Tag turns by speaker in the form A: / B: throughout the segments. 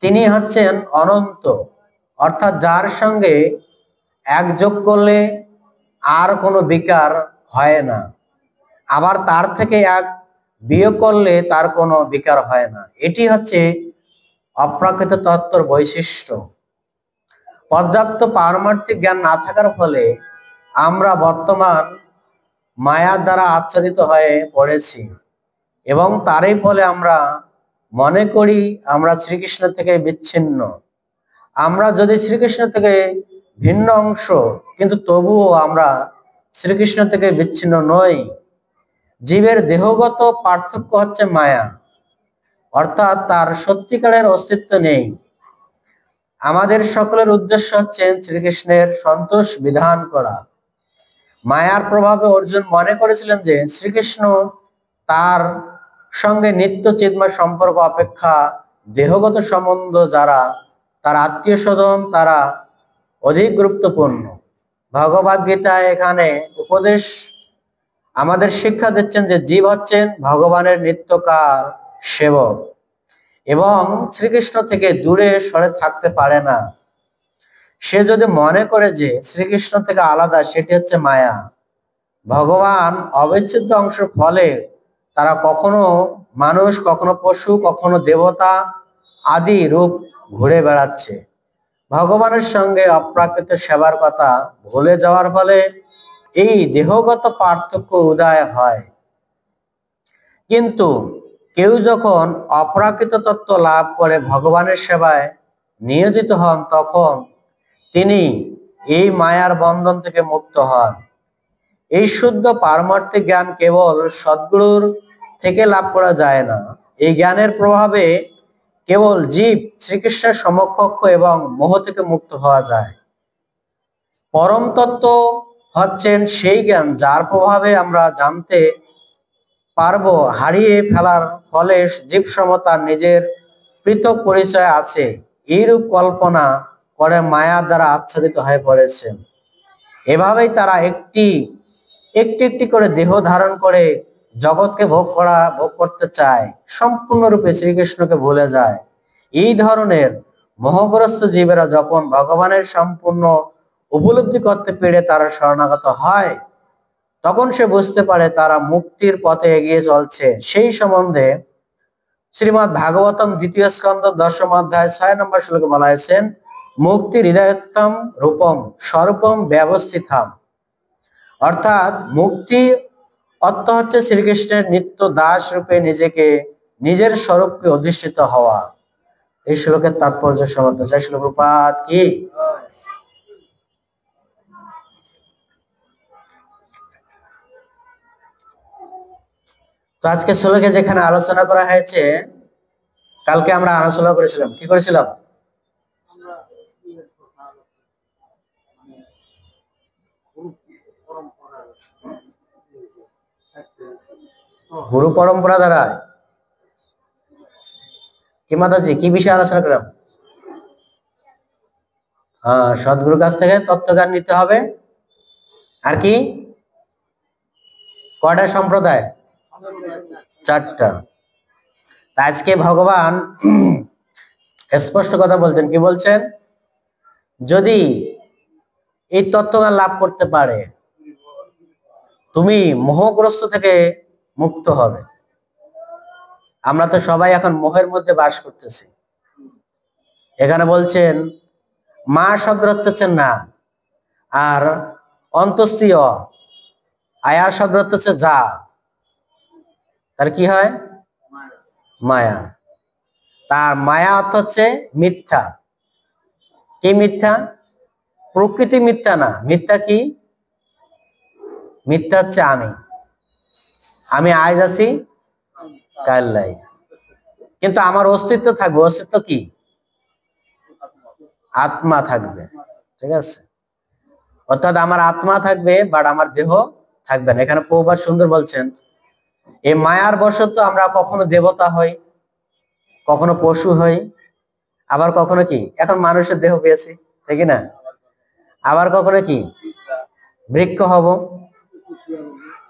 A: তিনি হচ্ছেন অনন্ত, অর্থাৎ যার সঙ্গে এক যোগ করলে আর কোনো বিকার হয় না, আবার তার থেকে এক বিয়োগ করলে তার কোনো বিকার হয় না। এটি হচ্ছে অপ্রাকৃত তত্ত্বর বৈশিষ্ট্য। পর্যাপ্ত পারমার্থিক জ্ঞান না থাকার ফলে আমরা বর্তমান মায়ার দ্বারা আচ্ছাদিত হয়ে পড়েছি এবং তারই ফলে আমরা মনে করি আমরা শ্রীকৃষ্ণ থেকে বিচ্ছিন্ন। আমরা যদি শ্রীকৃষ্ণ থেকে ভিন্ন অংশ, কিন্তু তবুও আমরা শ্রীকৃষ্ণ থেকে বিচ্ছিন্ন নই। জীবের দেহগত পার্থক্য হচ্ছে মায়া, অর্থাৎ তার সত্যিকারের অস্তিত্ব নেই। আমাদের সকলের উদ্দেশ্য হচ্ছে শ্রীকৃষ্ণের সন্তোষ বিধান করা। মায়ার প্রভাবে অর্জুন মনে করেছিলেন যে শ্রীকৃষ্ণ তার সঙ্গে নিত্য চিন্ময় সম্পর্ক অপেক্ষা দেহগত সম্বন্ধ যারা তার আত্মীয় স্বজন তারা অধিক গুরুত্বপূর্ণ। ভগবদ গীতায় এখানে উপদেশ আমাদের শিক্ষা দিচ্ছেন যে জীব হচ্ছেন ভগবানের নিত্যকার সেবক এবং শ্রীকৃষ্ণ থেকে দূরে সরে থাকতে পারে না। সে যদি মনে করে যে শ্রীকৃষ্ণ থেকে আলাদা, সেটি হচ্ছে মায়া। ভগবান অবিচ্ছেদ্য অংশের ফলে তারা কখনো মানুষ, কখনো পশু, কখনো দেবতা আদি রূপ ঘুরে বেড়াচ্ছে। ভগবানের সঙ্গে অপ্রাকৃত সেবার কথা ভুলে যাওয়ার ফলে এই দেহগত পার্থক্য উদয় হয়। কিন্তু কেউ যখন অপ্রাকৃত তত্ত্ব লাভ করে ভগবানের সেবায় নিয়োজিত হন, তখন তিনি এই মায়ার বন্ধন থেকে মুক্ত হন। এই শুদ্ধ পারমার্থিক জ্ঞান কেবল সদ্গুরুর থেকে লাভ করা যায় না। এই জ্ঞানের প্রভাবে কেবল জীব শ্রীকৃষ্ণের সমকক্ষ এবং মোহ থেকে মুক্ত হওয়া যায়। পরম তত্ত্ব হচ্ছেন সেই জ্ঞান যার প্রভাবে আমরা জানতে পারবো হারিয়ে ফেলার ফলে জীব সমতার নিজের পৃথক পরিচয় আছে, এইরূপ কল্পনা করে মায়া দ্বারা আচ্ছাদিত হয়ে পড়েছে। এভাবেই তারা একটি একটি করে দেহ ধারণ করে জগৎকে ভোগ করতে চায়, সম্পূর্ণরূপে শ্রীকৃষ্ণকে ভুলে যায়। এই ধরনের মোহগ্রস্ত জীবেরা যখন ভগবানের সম্পূর্ণ উপলব্ধি করতে পেরে তারা শরণাগত হয়, তখন সে বুঝতে পারে তারা মুক্তির পথে এগিয়ে চলছে। সেই সম্বন্ধে শ্রীমদ্ ভাগবতম 2য় স্কন্ধ 10ম অধ্যায় 6 নম্বর শ্লোকে বলা হয়েছে, মুক্তি হৃদয়ত্তম রূপম স্বরূপম ব্যবস্থিতাম। অর্থাৎ মুক্তি অর্থ হচ্ছে শ্রীকৃষ্ণের নিত্য দাস রূপে নিজেকে, নিজের স্বরূপকে অধিষ্ঠিত হওয়া। এই শ্লোকের তাৎপর্য সমর্থ চাই শ্লোকপাত কি। তো আজকে শ্লোকে যেখানে আলোচনা করা হয়েছে, কালকে আমরা আলোচনা করেছিলাম, কি করেছিলাম? গুরু পরম্পরা দ্বারা কি মাতাজি কি বিষয়ে আলোচনা করলাম? সদ্গুরুর কাছ থেকে তত্ত্বজ্ঞান নিতে হবে। আর কি কয়টা সম্প্রদায়? 4টা। আজকে ভগবান স্পষ্ট কথা বলছেন, কি বলছেন? যদি এই তত্ত্বজ্ঞান লাভ করতে পারে তুমি মোহগ্রস্ত থেকে মুক্ত হবে। আমরা তো সবাই এখন মোহের মধ্যে বাস করতেছি। এখানে বলছেন মা শব্দ হচ্ছে না, আর অন্তস্থীয় আয়া শব্দ হচ্ছে যা, তার কি হয়? মায়া। তার মায়া অর্থ হচ্ছে মিথ্যা। কি মিথ্যা? প্রকৃতি মিথ্যা না। মিথ্যা কি? মিথ্যা হচ্ছে আমি আজ আছি কাল নাই, কিন্তু আমার অস্তিত্ব থাকবে। অস্তিত্ব কি? আত্মা থাকবে। ঠিক আছে, অর্থাৎ আমার আত্মা থাকবে, বাট আমার দেহ থাকবে না। এখানে প্রভুপাদ সুন্দর বলছেন, এই মায়ার বশত আমরা কখনো দেবতা হই, কখনো পশু হই, আবার কখনো কি এখন মানুষের দেহ পেয়েছি, ঠিক না? আবার কখনো কি বৃক্ষ হব।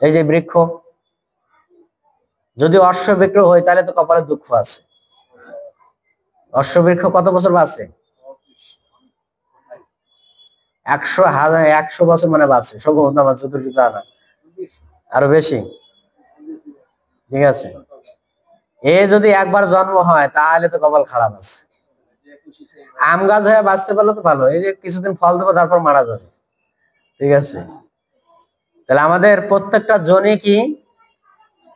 A: এই যে বৃক্ষ, যদি অশ্ব বৃক্ষ হই তাহলে তো কপালে দুঃখ আছে। অশ্ববৃক্ষ কত বছর বাঁচে? 100 বছর মানে বাঁচে, সম্ভবত আমার যতটুকু জানা, আরো বেশি। ঠিক আছে, এ যদি একবার জন্ম হয় তাহলে তো কপাল খারাপ আছে। আম গাছ হয়ে বাঁচতে পারলে তো ভালো, এই যে কিছুদিন ফল দেবো তারপর মারা যাবে। ঠিক আছে, তাহলে আমাদের প্রত্যেকটা জনে কি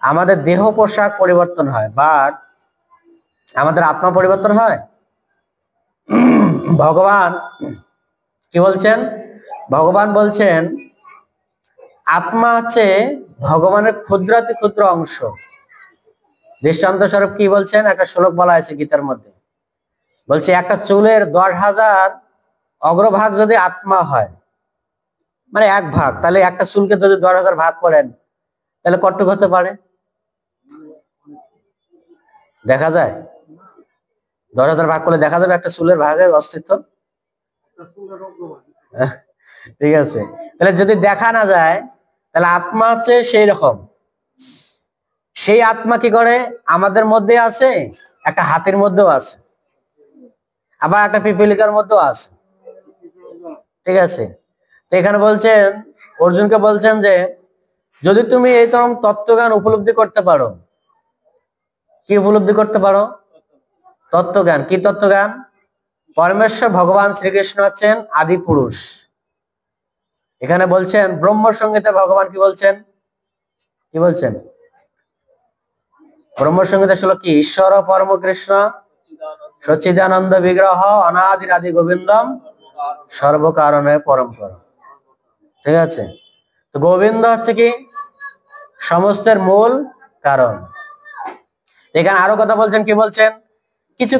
A: আমাদের দেহ পোশাক পরিবর্তন হয়, বাট আমাদের আত্মা পরিবর্তন হয়। ভগবান কি বলছেন? ভগবান বলছেন আত্মা হচ্ছে ভগবানের ক্ষুদ্রাতি ক্ষুদ্র অংশ। দৃষ্টান্ত স্বরূপ কি বলছেন? একটা শ্লোক বলা আছে গীতার মধ্যে, বলছে একটা চুলের 10,000 অগ্রভাগ যদি আত্মা হয়, মানে 1 ভাগ, তাহলে একটা চুলকে যদি 10,000 ভাগ করেন তাহলে কতটুক হতে পারে? দেখা যায় 10,000 ভাগ করলে দেখা যাবে একটা চুলের ভাগের অস্তিত্ব। ঠিক আছে, তাহলে যদি দেখা না যায় তাহলে আত্মা হচ্ছে সেই রকম। সেই আত্মা কি করে? আমাদের মধ্যে আছে, একটা হাতির মধ্যেও আছে, আবার একটা পিপলিকার মধ্যেও আছে। ঠিক আছে, তো এখানে বলছেন, অর্জুনকে বলছেন যে যদি তুমি এই রকম তত্ত্বজ্ঞান উপলব্ধি করতে পারো, কি উপলব্ধি করতে পারো? তত্ত্বজ্ঞান। কি তত্ত্বজ্ঞান? পরমেশ্বর ভগবান শ্রীকৃষ্ণ হচ্ছেন আদি পুরুষ। এখানে বলছেন ব্রহ্ম সংহিতা ভগবান কি বলছেন? কি বলছেন? ব্রহ্ম সংহিতা ছিল কি? ঈশ্বর পরম কৃষ্ণ সচ্চিদানন্দ বিগ্রহ অনাদির আদি গোবিন্দম সর্বকারণে পরম্পরা। ঠিক আছে, তো গোবিন্দ হচ্ছে কি? সমস্তের মূল কারণ। এখানে আরো কথা বলছেন, কি বলছেন? কিছু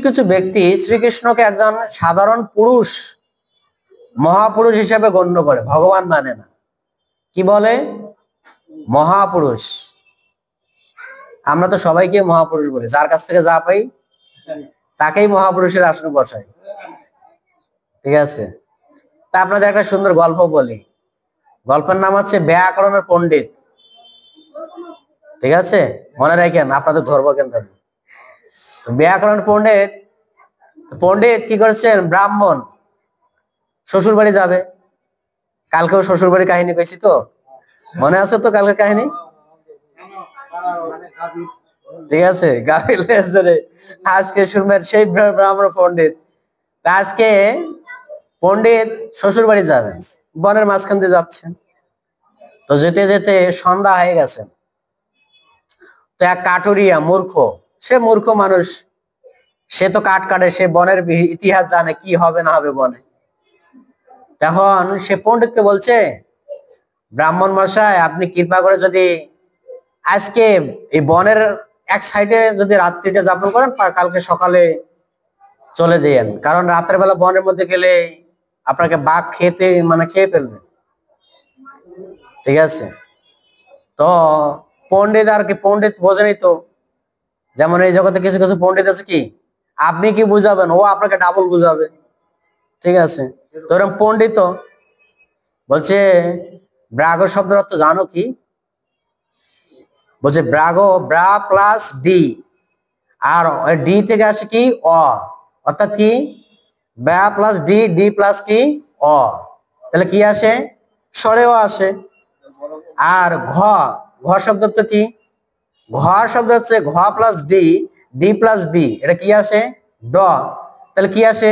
A: কিছু ব্যক্তি শ্রীকৃষ্ণকে একজন সাধারণ পুরুষ, মহাপুরুষ হিসেবে গণ্য করে, ভগবান মানে না। কি বলে? মহাপুরুষ। আমরা তো সবাইকে মহাপুরুষ বলি, যার কাছ থেকে যা পাই তাকেই মহাপুরুষের আসনে বসাই। ঠিক আছে, তা আপনাদের একটা সুন্দর গল্প বলি। গল্পের নাম হচ্ছে ব্যাকরণের পণ্ডিত। ঠিক আছে, মনে রাখেন, আপনাদের ধরবো কিন্তু। ব্যাকরণ পণ্ডিত, পণ্ডিত কি করেছেন? ব্রাহ্মণ শ্বশুর বাড়ি যাবে। কালকেও শ্বশুর বাড়ি কাহিনী কইছি, তো মনে আছে তো কালকের কাহিনী? ঠিক আছে, আজকে শুনবেন সেই ব্রাহ্মণ পণ্ডিত। আজকে পণ্ডিত শ্বশুর বাড়ি যাবেন, বনের মাঝখান দিয়ে যাচ্ছেন, তো যেতে যেতে সন্ধ্যা হয়ে গেছে। তো এক কাঠুরিয়া মূর্খ, সে মূর্খ মানুষ, সে তো কাঠ কাটে, সে বনের ইতিহাস জানে কি হবে না হবে বনে। তখন সে পণ্ডিতকে বলছে, ব্রাহ্মণ মশাই, আপনি কৃপা করে যদি আজকে এই বনের এক সাইডে যদি রাত্রিটা যাপন করেন, কালকে সকালে চলে যান, কারণ রাতের বেলা বনের মধ্যে গেলে আপনাকে বাঘ খেয়ে ফেলবে। ঠিক আছে, তো পণ্ডিত আর কি, পণ্ডিত বোঝেনি তো, যেমন এই জগতে কিছু কিছু পণ্ডিত আছে কি আপনি কি বুঝাবেন, ও আপনাকে ডাবল বুঝাবে। ঠিক আছে, তো এরকম পণ্ডিত বলছে, ব্রাগ শব্দের অর্থ জানো কি? বলছে ব্রাগো, ব্রা প্লাস ডি, আর ডি থেকে আসে কি? অ, অর্থাৎ কি? Bra plus D, D plus কি? অ, তাহলে কি আসে? স্বরেও আসে। আর ঘ, ঘ শব্দ তো কি? ঘ শব্দ হচ্ছে ঘ plus D, D plus B, এটা কি আসে? ড, তাহলে কি আসে?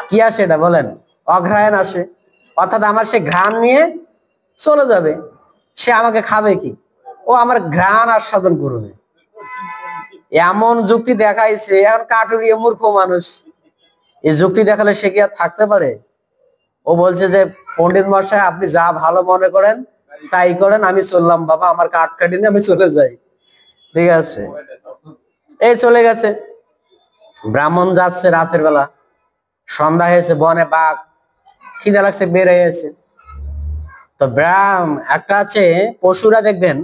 A: কি আসে এটা বলেন? অঘ্রায়ণ আসে। অর্থাৎ আমার সে ঘ্রাণ নিয়ে চলে যাবে, সে আমাকে খাবে কি? ও আমার ঘ্রাণ আস্বাদন করবে। এমন যুক্তি দেখাইছে, এখন কাটুরিয়ে মূর্খ মানুষ, এই যুক্তি দেখালে সে কি আর থাকতে পারে? ও বলছে যে পণ্ডিত মশাই, আপনি যা ভালো মনে করেন তাই করেন, আমি চললাম বাবা, আমার কাঠ কাটি নিয়ে আমি চলে যাই। ঠিক আছে, এই চলে গেছে। ব্রাহ্মণ যাচ্ছে রাতের বেলা, সন্ধ্যা হয়েছে, বনে বাঘ, খিদে লাগছে, বের হয়েছে। তো একটা আছে, পশুরা দেখবেন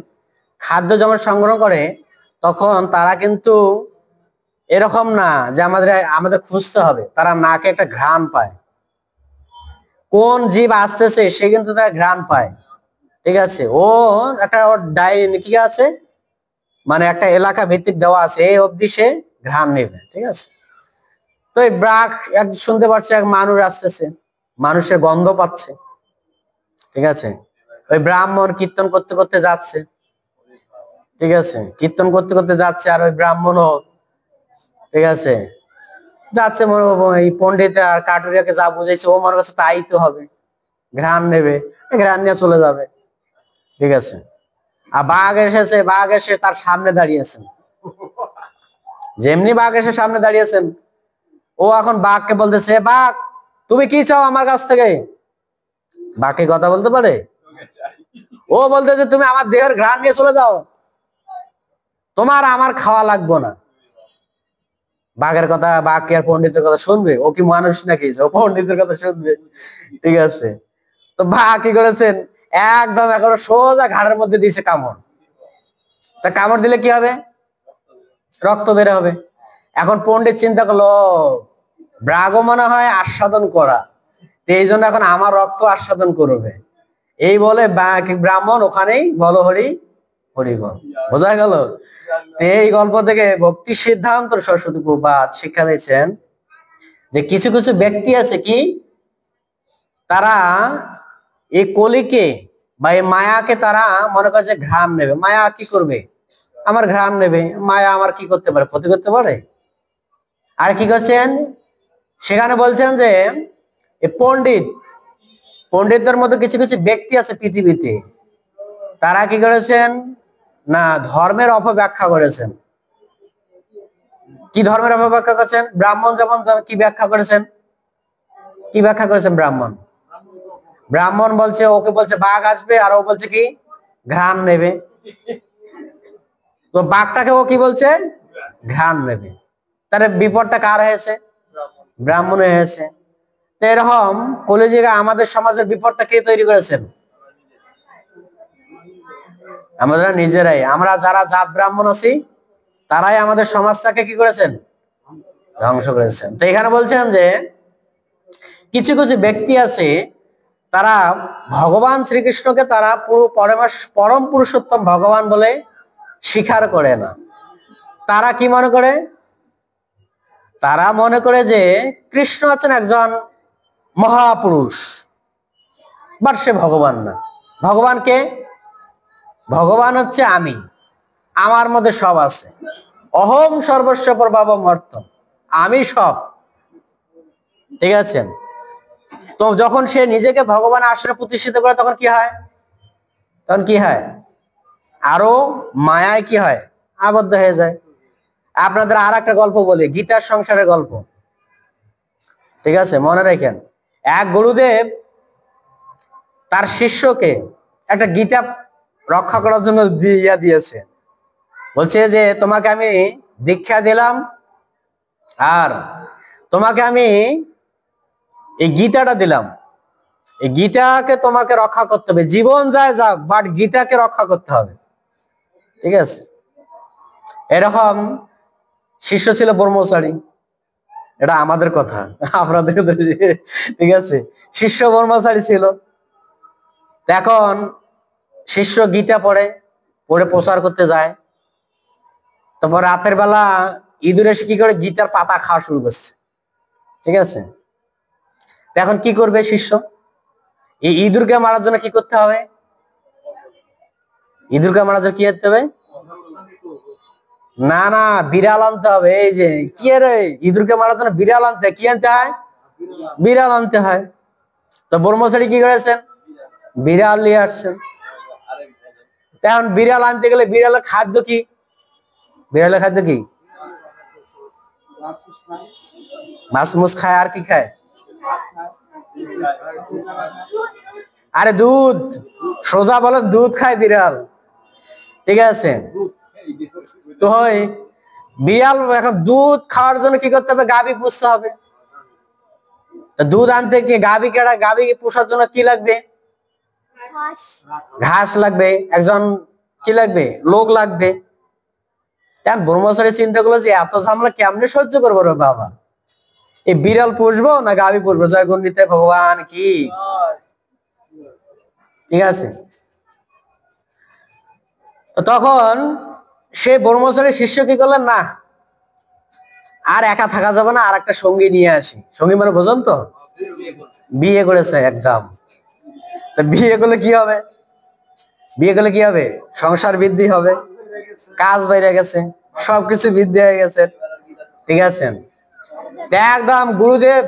A: খাদ্য যখন সংগ্রহ করে তখন তারা কিন্তু এরকম না যে আমাদের আমাদের খুঁজতে হবে, তারা নাকে একটা ঘ্রাণ পায়, কোন জীব আসতেছে সে কিন্তু তার ঘ্রাণ পায়। ঠিক আছে, ও একটা কি আছে, মানে একটা এলাকা ভিত্তিক দেওয়া আছে, এই অবধি সে ঘ্রাণ নেবে, ঠিক আছে। তো এই ব্রাক এক শুনতে পাচ্ছে এক মানুষ আসতেছে, মানুষের গন্ধ পাচ্ছে, ঠিক আছে। ওই ব্রাহ্মণ কীর্তন করতে করতে যাচ্ছে, ঠিক আছে, কীর্তন করতে করতে যাচ্ছে, আর ওই ব্রাহ্মণও, ঠিক আছে, যাচ্ছে। এই পণ্ডিত আর কাটুরিয়াকে যা বুঝেছে ও মনে করছে তাই তো হবে, ঘ্রাণ নেবে, ঘ্রাণ নিয়ে চলে যাবে, ঠিক আছে। আর বাঘ এসেছে, বাঘ এসে তার সামনে দাঁড়িয়েছেন। যেমনি বাঘ এসে সামনে দাঁড়িয়েছেন, ও এখন বাঘকে বলতেছে, বাঘ তুমি কি চাও আমার কাছ থেকে? বাঘকে কথা বলতে পারে? ও বলতেছে তুমি আমার দেহের ঘ্রাণ নিয়ে চলে যাও, তোমার আমার খাওয়া লাগবে না। বাঘের কথা, বাঘ কি আর পণ্ডিতের কথা শুনবে? ও কি মানুষ নাকি ও পণ্ডিতের কথা শুনবে? ঠিক আছে। তো বাঘ কি করেছেন, একদম এখন সোজা ঘাড়ের মধ্যে দিয়েছে কামড়। তা কামড় দিলে কি হবে? রক্ত বের হবে। এখন পণ্ডিত চিন্তা করলো, ব্রাগও মনে হয় আস্বাদন করা, এই জন্য এখন আমার রক্ত আস্বাদন করবে। এই বলে ব্রাহ্মণ ওখানেই বল হরি হরি বল। বোঝা গেল? এই গল্প থেকে ভক্তি সিদ্ধান্ত সরস্বতী প্রভুপাদ শিক্ষা দিয়েছেন যে কিছু কিছু ব্যক্তি আছে কি, তারা এই কলিকে বা এই মায়াকে তারা মনে করে যে ঘ্রাণ নেবে। মায়া কি করবে? আমার ঘ্রাণ নেবে। মায়া আমার কি করতে পারে? ক্ষতি করতে পারে। আর কি করছেন সেখানে বলছেন যে পণ্ডিতদের মধ্যে কিছু কিছু ব্যক্তি আছে পৃথিবীতে, তারা কি করেছেন না ধর্মের অপব্যাখ্যা করেছেন। কি ধর্মের অপব্যাখ্যা করেছেন? ব্রাহ্মণ যেমন কি ব্যাখ্যা করেছেন, কি ব্যাখ্যা করেছেন? ব্রাহ্মণ বলছে, ওকে বলছে বাঘ আসবে, আর ও বলছে কি ঘ্রাণ নেবে। তো বাঘটাকে ও কি বলছে? ঘ্রাণ নেবে। তার বিপদটা কার হয়েছে? ব্রাহ্মণে হয়েছে। তো এরকম কলিযুগে আমাদের সমাজের বিপদটা কে তৈরি করেছেন? আমরা নিজেরাই। আমরা যারা জাত ব্রাহ্মণ আছি তারাই আমাদের সমাজটাকে কি করেছেন? ধ্বংস করেছেন। তো এখানে বলছেন যে কিছু কিছু ব্যক্তি আছে, তারা ভগবান শ্রীকৃষ্ণকে তারা পুরো পরম পুরুষোত্তম ভগবান বলে স্বীকার করে না। তারা কি মনে করে? তারা মনে করে যে কৃষ্ণ হচ্ছেন একজন মহাপুরুষ, বাট সে ভগবান না। ভগবান কে? ভগবান হচ্ছে আমি, আমার মধ্যে সব আছে। অহম সর্বস্ব প্রভাবম অর্থম, আমি সব, ঠিক আছে। তো যখন সে নিজেকে ভগবান আসনে প্রতিষ্ঠিত করে তখন কি হয়? তখন কি হয়? আরো মায়ায় কি হয়? আবদ্ধ হয়ে যায়। আপনাদের আর একটা গল্প বলি, গীতার সংসারের গল্প, ঠিক আছে, মনে রাখেন। এক গুরুদেব তার শিষ্যকে একটা গীতা রক্ষা করার জন্য দিয়েছে। বলছে যে তোমাকে আমি দীক্ষা দিলাম, আর তোমাকে আমি এই গীতাটা দিলাম, এই গীতাকে তোমাকে রক্ষা করতে হবে, জীবন যায় যাক, বাট গীতাকে রক্ষা করতে হবে, ঠিক আছে। এরকম শিষ্য ছিল ব্রহ্মচারী, এটা আমাদের কথা, আপনাদের, ঠিক আছে। শিষ্য ব্রহ্মচারী ছিল। এখন শিষ্য গীতা পড়ে প্রচার করতে যায়। তারপর রাতের বেলা ইঁদুর এসে কি করে গীতার পাতা খাওয়া শুরু করছে, ঠিক আছে। এখন কি করবে শিষ্য? এই ইঁদুরকে মারার জন্য কি করতে হবে? ইঁদুরকে মারার জন্য কি করতে হবে? না না, বিড়াল আনতে হবে। এই যে কি রে, ইঁদুরকে মারার জন্য বিড়াল আনতে, কি আনতে হয়? বিড়াল আনতে হয়। তো ব্রহ্মচারী কি করেছেন? বিড়াল নিয়ে আসছেন। এখন বিড়াল আনতে গেলে বিড়ালের খাদ্য কি? বিড়ালের খাদ্য কি? মাছ মুছ খায়, আর কি খায়? আরে দুধ, সোজা বলে দুধ খায় বিড়াল, ঠিক আছে। তো হয় বিড়াল এখন দুধ খাওয়ার জন্য কি করতে হবে? গাভী পুষতে হবে। দুধ আনতে কি গাভী কেডা? গাভী পোষার জন্য কি লাগবে? ঘাস লাগবে, একজন কি লাগবে? লোক লাগবে। ব্রহ্মচারী চিন্তা করলো যে এত ঝামেলা কেমনে সহ্য করবো রে বাবা, এই বিড়াল পুষবো না গাভী পুষবো? জয় গুণিতে ভগবান কি, ঠিক আছে। তখন সে ব্রহ্মচারী শিষ্য কি করলেন, না আর একা থাকা যাবে না, আর একটা সঙ্গী নিয়ে আসি। সঙ্গী মানে বোঝেন তো, বিয়ে করেছে একদম। তা বিয়ে করলে কি হবে? বিয়ে করলে কি হবে? সংসার বৃদ্ধি হবে, কাজ বাইরে গেছে, সবকিছু বৃদ্ধি হয়ে গেছে। ঠিক আছে, একদম গুরুদেব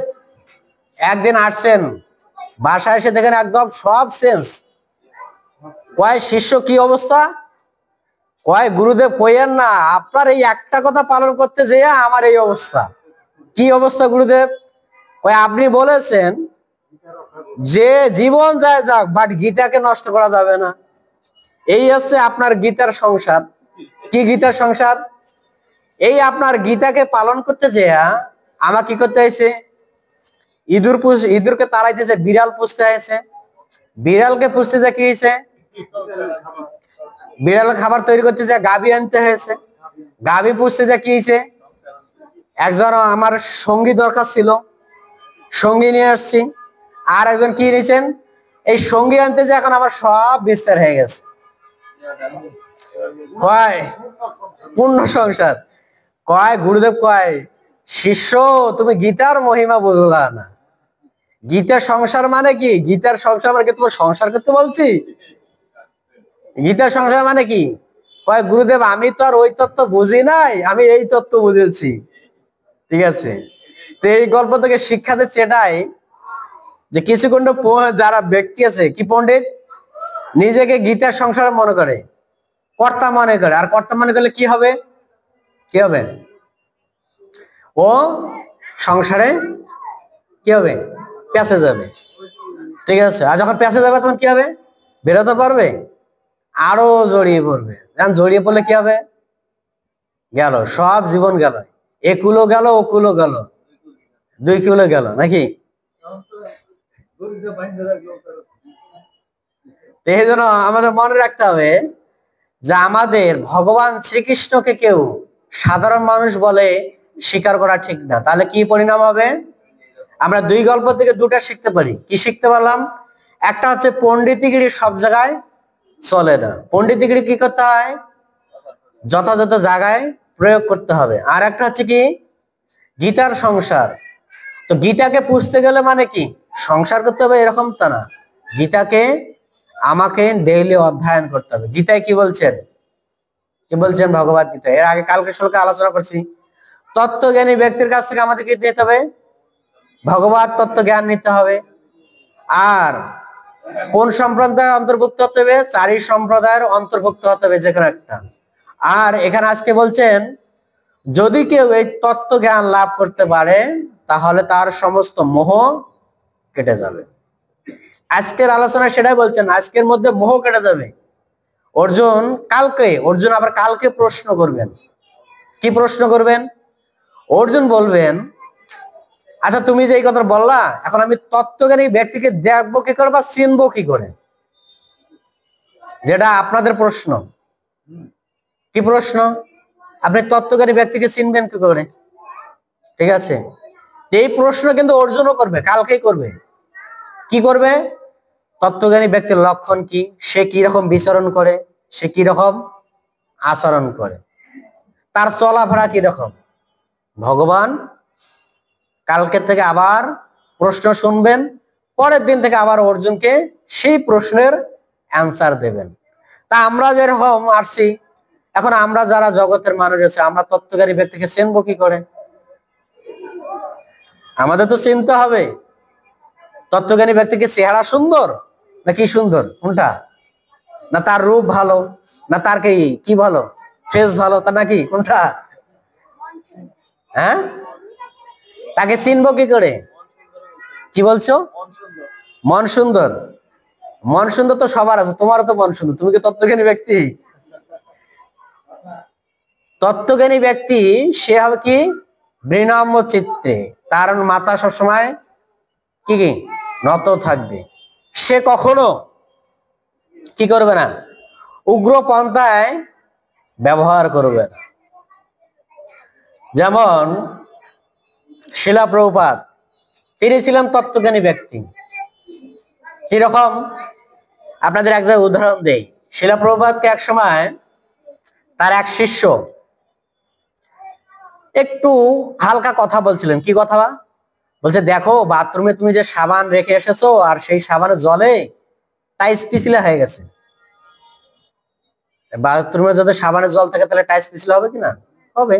A: একদিন আসছেন, বাসায় এসে দেখেন একদম সব চেঞ্জ। কয় শিষ্য কি অবস্থা? কয় গুরুদেব কইয়েন না, আপনার এই একটা কথা পালন করতে যেয়ে আমার এই অবস্থা। কি অবস্থা গুরুদেব? কয় আপনি বলেছেন যে জীবন যায় যাক, বাট গীতাকে নষ্ট করা যাবে না। এই হচ্ছে আপনার গীতার সংসার। কি গীতার সংসার? এই আপনার গীতাকে পালন করতে যেয়ে আমার কি করতে হয়েছে? ইঁদুরকে তাড়াইতেছে, বিড়াল পুষতে হয়েছে। বিড়ালকে পুষতে যা কি হয়েছে? বিড়াল খাবার তৈরি করতে যা গাভী আনতে হয়েছে। গাভী পুষতে যা কি হয়েছে? একজন আমার সঙ্গী দরকার ছিল, সঙ্গী নিয়ে আসছি। আর একজন কি নিয়েছেন? এই সঙ্গী আনতে যে এখন আমার সব বিস্তার হয়ে গেছে। কয় পূর্ণ সংসার। কয় গুরুদেব কয় শিষ্য তুমি গীতার মহিমা বুঝলা না। গীতার সংসার মানে কি? গীতার সংসার মানে কি তোমার সংসার করতে বলছি? গীতার সংসার মানে কি? কয় গুরুদেব আমি তো আর ওই তত্ত্ব বুঝি নাই, আমি এই তত্ত্ব বুঝেছি। ঠিক আছে, তো এই গল্প থেকে শিক্ষা দিচ্ছে এটাই যে কিছু যারা ব্যক্তি আছে কি পণ্ডিত, নিজেকে গীতার সংসার মনে করে, কর্তা মনে করে। আর কর্তা মনে করলে কি হবে? কি হবে? ও সংসারে কি হবে? পেঁচে যাবে। ঠিক আছে, আর যখন পেঁচে যাবে তখন কি হবে? বেরোতে পারবে? আরো জড়িয়ে পড়বে। জড়িয়ে পড়লে কি হবে? গেল সব জীবন গেল, একুলো গেল, ওকুলো গেল, 2 কিলো গেল নাকি? এই জন্য আমাদের মনে রাখতে হবে যে আমাদের ভগবান শ্রীকৃষ্ণকে কেউ সাধারণ মানুষ বলে স্বীকার করা ঠিক না। তাহলে কি পরিণাম হবে? আমরা 2 গল্প থেকে 2টা শিখতে পারি। কি শিখতে পারলাম? একটা হচ্ছে পণ্ডিতগিরি সব জায়গায় চলে না। পণ্ডিতগিরি কি করতে হয়? যথাযথ জায়গায় প্রয়োগ করতে হবে। আর একটা হচ্ছে কি? গীতার সংসার। তো গীতাকে পুষতে গেলে মানে কি সংসার করতে হবে এরকম তা না। গীতাকে আমাকে ডেইলি অধ্যয়ন করতে হবে। গীতায় কি বলছেন? কি বলছেন ভগবত গীতা? এর আগে কালকে শ্লোকে আলোচনা করছি। তত্ত্বজ্ঞানী ব্যক্তির কাছ থেকে আমাদেরকে দিতে হবে ভগবত তত্ত্ব জ্ঞান নিতে হবে। আর কোন সম্প্রদায়ের অন্তর্ভুক্ত হতে হবে? 4 সম্প্রদায়ের অন্তর্ভুক্ত হতে হবে যেখানে একটা। আর এখানে আজকে বলছেন যদি কেউ এই তত্ত্ব জ্ঞান লাভ করতে পারে তাহলে তার সমস্ত মোহ কেটে যাবে। আজকের আলোচনা সেটাই বলছেন, আজকের মধ্যে মোহ কেটে যাবে। অর্জুন আবার কালকে প্রশ্ন করবেন। কি প্রশ্ন করবেন? অর্জুন বলবেন আচ্ছা তুমি যে এই কথা বললা, এখন আমি তত্ত্বজ্ঞানী ব্যক্তিকে দেখবো কি করে বা চিনবো কি করে? যেটা আপনাদের প্রশ্ন। কি প্রশ্ন? আপনি তত্ত্বজ্ঞানী ব্যক্তিকে চিনবেন কি করে? ঠিক আছে, এই প্রশ্ন কিন্তু অর্জুনও করবে, কালকেই করবে। কি করবে? তত্ত্বজ্ঞানী ব্যক্তির লক্ষণ কি, সে কি রকম বিচরণ করে, সে কি রকম আচরণ করে, তার চলাফেরা কি রকম। ভগবান কালকে থেকে আবার প্রশ্ন শুনবেন, পরের দিন থেকে আবার অর্জুনকে সেই প্রশ্নের অ্যান্সার দেবেন। তা আমরা যেরকম আসছি, এখন আমরা যারা জগতের মানুষ আছে, আমরা তত্ত্বজ্ঞানী ব্যক্তিকে চিনবো কি করে? আমাদের তো চিনতে হবে তত্ত্বজ্ঞানী ব্যক্তিকে চেহারা সুন্দর না কি সুন্দর, কোনটা? না তার রূপ ভালো, না তার কি ভালো, ফেস ভালো, তা নাকি কোনটা? হ্যাঁ, তাকে চিনবো কি করে? কি বলছো? মন সুন্দর। মন সুন্দর তো সবার আছে, তোমারও তো মন সুন্দর। তুমি কি তত্ত্বজ্ঞানী ব্যক্তি? তত্ত্বজ্ঞানী ব্যক্তি সে হবে কি বিনম্র চিত্রে, তার মাথা সবসময় কি কি নত থাকবে। সে কখনো কি করবে না, উগ্র পন্থায় ব্যবহার করবে না। যেমন শিলা প্রভুপাদ, তিনি ছিলেন তত্ত্বজ্ঞানী ব্যক্তি। কিরকম? আপনাদের এক জায়গায় উদাহরণ দেই। শিলা প্রভুপাদকে এক সময় তার এক শিষ্য একটু হালকা কথা বলছিলেন। কি কথা? বলছে, দেখো বাথরুমে তুমি যে সাবান রেখে এসেছো আর সেই সাবানের জলে টাইস পিছলা হয়ে গেছে। বাথরুমে যদি সাবানের জল থাকে তাহলে টাইস পিছলা হবে কিনা? হবে।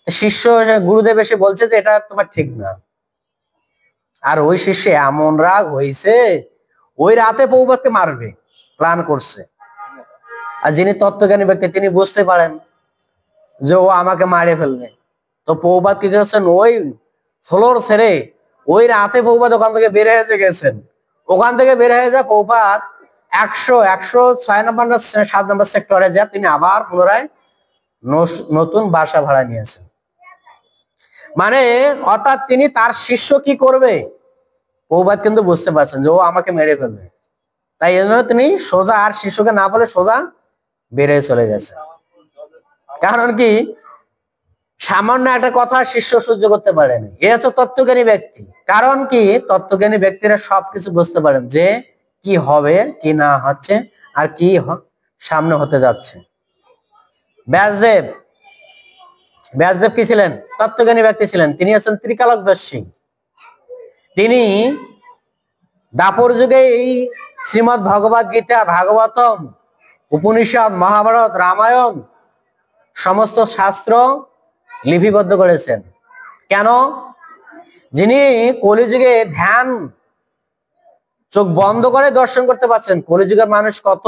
A: শিষ্য গুরুদেব এসে বলছে যে এটা তোমার ঠিক না। আর ওই শিষ্যে এমন রাগ হয়েছে, ওই রাতে প্রভুপাদকে মারবে প্ল্যান করছে। আর যিনি তত্ত্বজ্ঞানী ব্যক্তি তিনি বুঝতে পারেন যে ও আমাকে মারে ফেলবে। তো প্রভুপাদ কি করছেন, ওই ফ্লোর ছেড়ে ওই রাতে প্রভুপাদ ওখান থেকে বের হয়ে গেছেন। ওখান থেকে বের হয়ে যায় প্রভুপাদ 106 নম্বর 7 নম্বর সেক্টরে যা তিনি আবার পুনরায় নতুন বাসা ভাড়া নিয়েছেন। মানে অর্থাৎ তিনি তার শিষ্য কি করবে প্রভুপাদ কিন্তু বুঝতে পারছেন যে ও আমাকে মেরে ফেলবে। তাই জন্য তিনি সোজা আর শিষ্যকে না বলে সোজা বেরিয়ে চলে গেছে। কারণ কি, সামান্য একটা কথা শিষ্য সহ্য করতে পারেনি। এ হচ্ছে তত্ত্বজ্ঞানী ব্যক্তি। কারণ কি, তত্ত্বজ্ঞানী ব্যক্তিরা সবকিছু বুঝতে পারেন যে কি হবে কি না হচ্ছে আর কি সামনে হতে যাচ্ছে। ব্যাসদেব কি ছিলেন? তত্ত্বজ্ঞানী ব্যক্তি ছিলেন। তিনি হচ্ছেন ত্রিকালদর্শী। তিনি দাপর যুগে এই শ্রীমৎ ভগবদ গীতা, ভাগবতম, উপনিষদ, মহাভারত, রামায়ণ সমস্ত শাস্ত্র লিপিবদ্ধ করেছেন। কেন? যিনি কলিযুগে ধ্যান চোখ বন্ধ করে দর্শন করতে পারছেন কলিযুগের মানুষ কত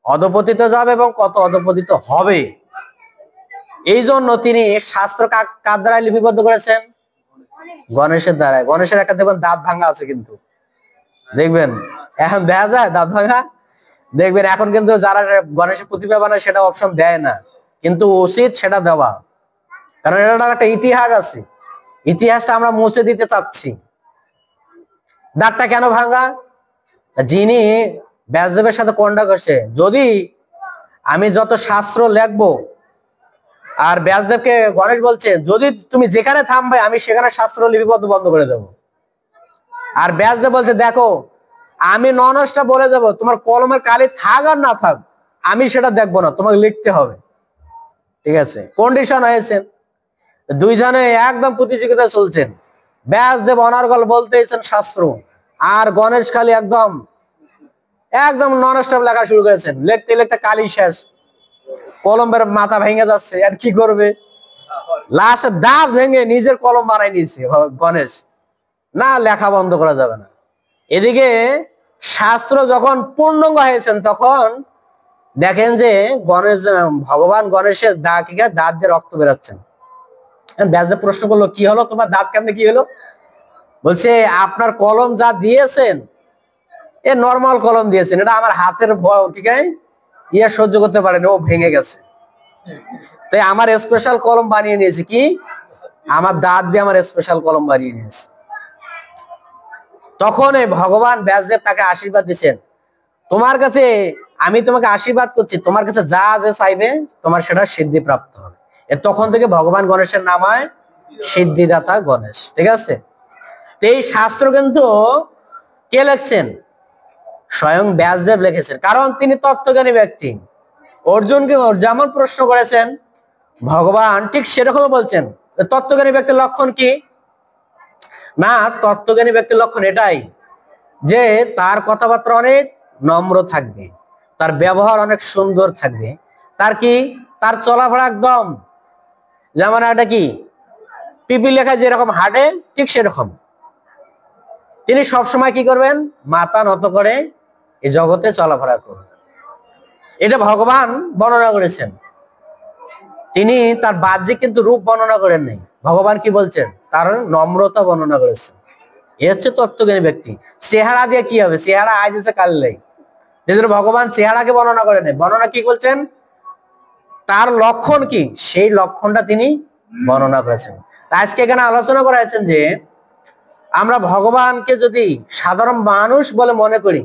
A: অধপতিত যাবে এবং কত অধপতিত হবে। এই জন্য তিনি শাস্ত্র কার দ্বারাই লিপিবদ্ধ করেছেন? গণেশের দ্বারাই। গণেশের একটা দেখবেন দাঁত ভাঙা আছে, কিন্তু দেখবেন এখন দেখা যায় দাঁত ভাঙা। দেখবেন এখন কিন্তু যারা গণেশের প্রতিমা বানায় সেটা অপশন দেয় না, কিন্তু উচিত সেটা দেওয়া। কারণ এটার একটা ইতিহাস আছে, ইতিহাসটা আমরা মুছে দিতে চাচ্ছি। দাঁতটা কেন ভাঙা? যিনি ব্যাসদেবের সাথে কন্ডা করছে, যদি আমি যত শাস্ত্র লেখবো, আর ব্যাসদেবকে গণেশ বলছে যদি তুমি যেখানে থামবে আমি সেখানে শাস্ত্র লিপিবদ্ধ বন্ধ করে দেব। আর ব্যাসদেব বলছে দেখো আমি ননসটা বলে দেবো, তোমার কলমের কালি থাক আর না থাক আমি সেটা দেখবো না, তোমাকে লিখতে হবে। ঠিক আছে, কন্ডিশন হয়েছে। দুইজনে একদম প্রতিযোগিতা চলছেন। ব্যাসদেব অনার্গল বলতেছেন শাস্ত্র, আর গণেশ খালি একদম ননস্টপ লেখা শুরু করেছেন। লিখতে লিখতে কালি শেষ, কলমের মাথা ভেঙে যাচ্ছে। আর কি করবে, লাস্টে দাঁত ভেঙে নিজের কলম বানাই নিয়েছে গণেশ। না, লেখা বন্ধ করা যাবে না। এদিকে শাস্ত্র যখন পূর্ণাঙ্গ হয়েছেন তখন দেখেন যে ভগবান গণেশের দাঁত দিয়ে রক্ত বেরাচ্ছেন। ব্যাসদেব প্রশ্ন করলো, কি হলো তোমার দাঁত কেমনে কি হলো? বলছে আপনার কলম যা দিয়েছেন এ নর্মাল কলম দিয়েছেন, এটা আমার হাতের ঠিক আছে ইয়ে সহ্য করতে পারেনি, ও ভেঙে গেছে। তাই আমার স্পেশাল কলম বানিয়ে নিয়েছি। কি? আমার দাঁত দিয়ে আমার স্পেশাল কলম বানিয়ে নিয়েছে। তখন এই ভগবান ব্যাসদেব তাকে আশীর্বাদ দিচ্ছেন, তোমার কাছে আমি তোমাকে আশীর্বাদ করছি, তোমার কাছে যা যা চাইবে তোমার সেটা সিদ্ধি প্রাপ্ত হবে। তখন থেকে ভগবান গণেশের নাম হয় সিদ্ধিদাতা গণেশ। ঠিক আছে, তো এই শাস্ত্র কিন্তু কে লিখছেন? স্বয়ং ব্যাসদেব লিখেছেন। কারণ তিনি তত্ত্বজ্ঞানী ব্যক্তি। অর্জুনকে যেমন প্রশ্ন করেছেন ভগবান ঠিক সেরকমই বলছেন। তত্ত্বজ্ঞানী ব্যক্তির লক্ষণ কি? না, তত্ত্বজ্ঞানী ব্যক্তির লক্ষণ এটাই যে তার কথাবার্তা অনেক নম্র থাকবে, তার ব্যবহার অনেক সুন্দর থাকবে, তার কি তার চলাফেরা একদম যেমন একটা কি পিপি লেখা যেরকম হাঁটে ঠিক সেরকম। তিনি সবসময় কি করবেন? মাথা নত করে এই জগতে চলাফেরা করবেন। এটা ভগবান বর্ণনা করেছেন। তিনি তার বাহ্যিক কিন্তু রূপ বর্ণনা করেন নাই। ভগবান কি বলছেন? তার নম্রতা বর্ণনা করেছেন। এ হচ্ছে তত্ত্বজ্ঞানী ব্যক্তি। চেহারা দিয়ে কি হবে? চেহারা আজ আছে কাল নেই। ভগবান চেহারাকে বর্ণনা করেন নাই, বর্ণনা কি বলছেন? তার লক্ষণ কি সেই লক্ষণটা তিনি বর্ণনা করেছেন। আজকে এখানে আলোচনা করা হয়েছে যে আমরা ভগবানকে যদি সাধারণ মানুষ বলে মনে করি,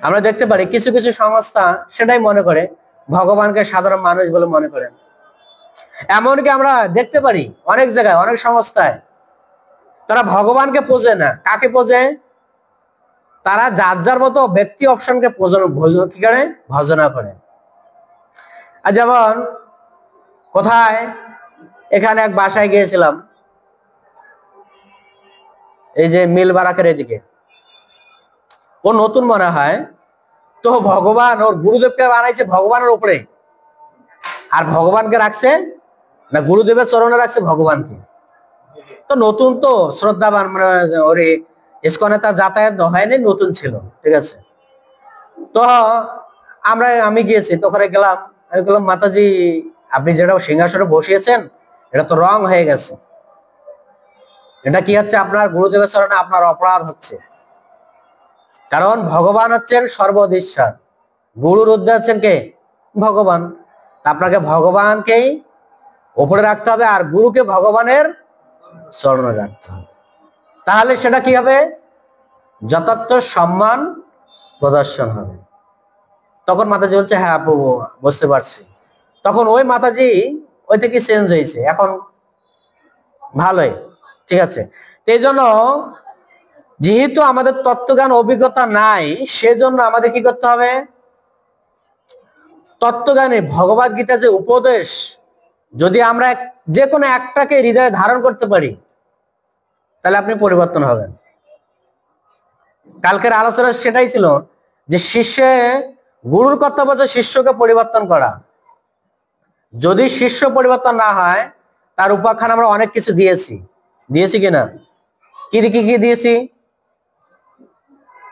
A: আমরা দেখতে পারি কিছু কিছু সংস্থা সেটাই মনে করে ভগবানকে সাধারণ মানুষ বলে মনে করেন। এমনকি আমরা দেখতে পারি অনেক জায়গায় অনেক সংস্থায় তারা ভগবানকে পোজে না। কাকে পোজে? তারা যার যার মতো ব্যক্তি অপশনকে কি করে ভজনা করে। আর যেমন কোথায় এখানে এক বাসায় গিয়েছিলাম, এই যে মিল বারাকের এদিকে, ও নতুন মনে হয়, তো ভগবান ওর গুরুদেবকে বানাইছে ভগবানের উপরে, আর ভগবানকে রাখছে না গুরুদেবের চরণে রাখছে ভগবানকে। তো নতুন তো শ্রদ্ধাবান, মানে ওর ইসকনে তার যাতায়াত হয়নি, নতুন ছিল, ঠিক আছে। তো আমি গিয়েছি, তো ওখানে গেলাম, আমি বললাম মাতাজি আপনি যেটা সিংহাসনে বসিয়েছেন এটা তো রং হয়ে গেছে, এটা কি হচ্ছে? আপনার গুরুদেবের চরণে আপনার অপরাধ হচ্ছে, কারণ ভগবান হচ্ছেন সর্বদৃশ্যা, গুরুর ঊর্ধ্বে হচ্ছেন কে? ভগবান। আপনাকে ভগবানকেই উপরে রাখতে হবে আর গুরুকে ভগবানের চরণে রাখতে হবে, তাহলে সেটা কি হবে? যথার্থ সম্মান প্রদর্শন হবে। তখন মাতাজি বলছে হ্যাঁ প্রভু বুঝতে পারছি। তখন ওই মাতাজি ওই থেকে চেঞ্জ হয়েছে, এখন ভালোই, ঠিক আছে। এই জন্য যেহেতু আমাদের তত্ত্বজ্ঞান অভিজ্ঞতা নাই, সেজন্য আমাদের কি করতে হবে? তত্ত্বজ্ঞানে ভগবদ গীতা যে উপদেশ, যদি আমরা যে কোনো একটাকে হৃদয়ে ধারণ করতে পারি তাহলে আপনি পরিবর্তন হবেন। কালকের আলোচনা সেটাই ছিল যে শিষ্যে গুরুর কর্তব্য হচ্ছে শিষ্যকে পরিবর্তন করা। যদি শিষ্য পরিবর্তন না হয়, তার উপাখ্যান আমরা অনেক কিছু দিয়েছি কিনা? কি দিয়েছি?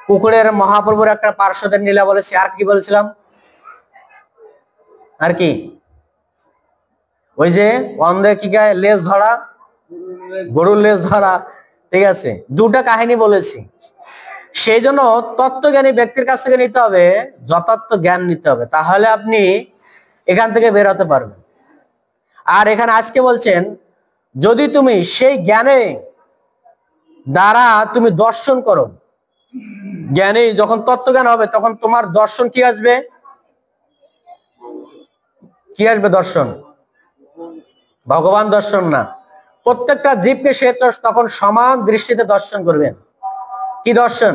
A: কুকুরের মহাপ্রভুর একটা পার্শ্বদের নীলা বলেছি, আর কি বলেছিলাম? আর কি ওই যে অন্ধে কি গায়ে লেজ ধরা, গরুর লেজ ধরা, ঠিক আছে, দুটা কাহিনী বলেছি। সেই জন্য তত্ত্বজ্ঞানী ব্যক্তির কাছ থেকে নিতে হবে, যথার্থ জ্ঞান নিতে হবে, তাহলে আপনি এখান থেকে বের হতে পারবেন। আর এখানে আজকে বলছেন যদি তুমি সেই জ্ঞানে দ্বারা তুমি দর্শন করো, জ্ঞানী যখন তত্ত্বজ্ঞান হবে তখন তোমার দর্শন কি আসবে? কি আসবে দর্শন? ভগবান দর্শন না, প্রত্যেকটা জীবকে সে তখন সমান দৃষ্টিতে দর্শন করবেন। কি দর্শন?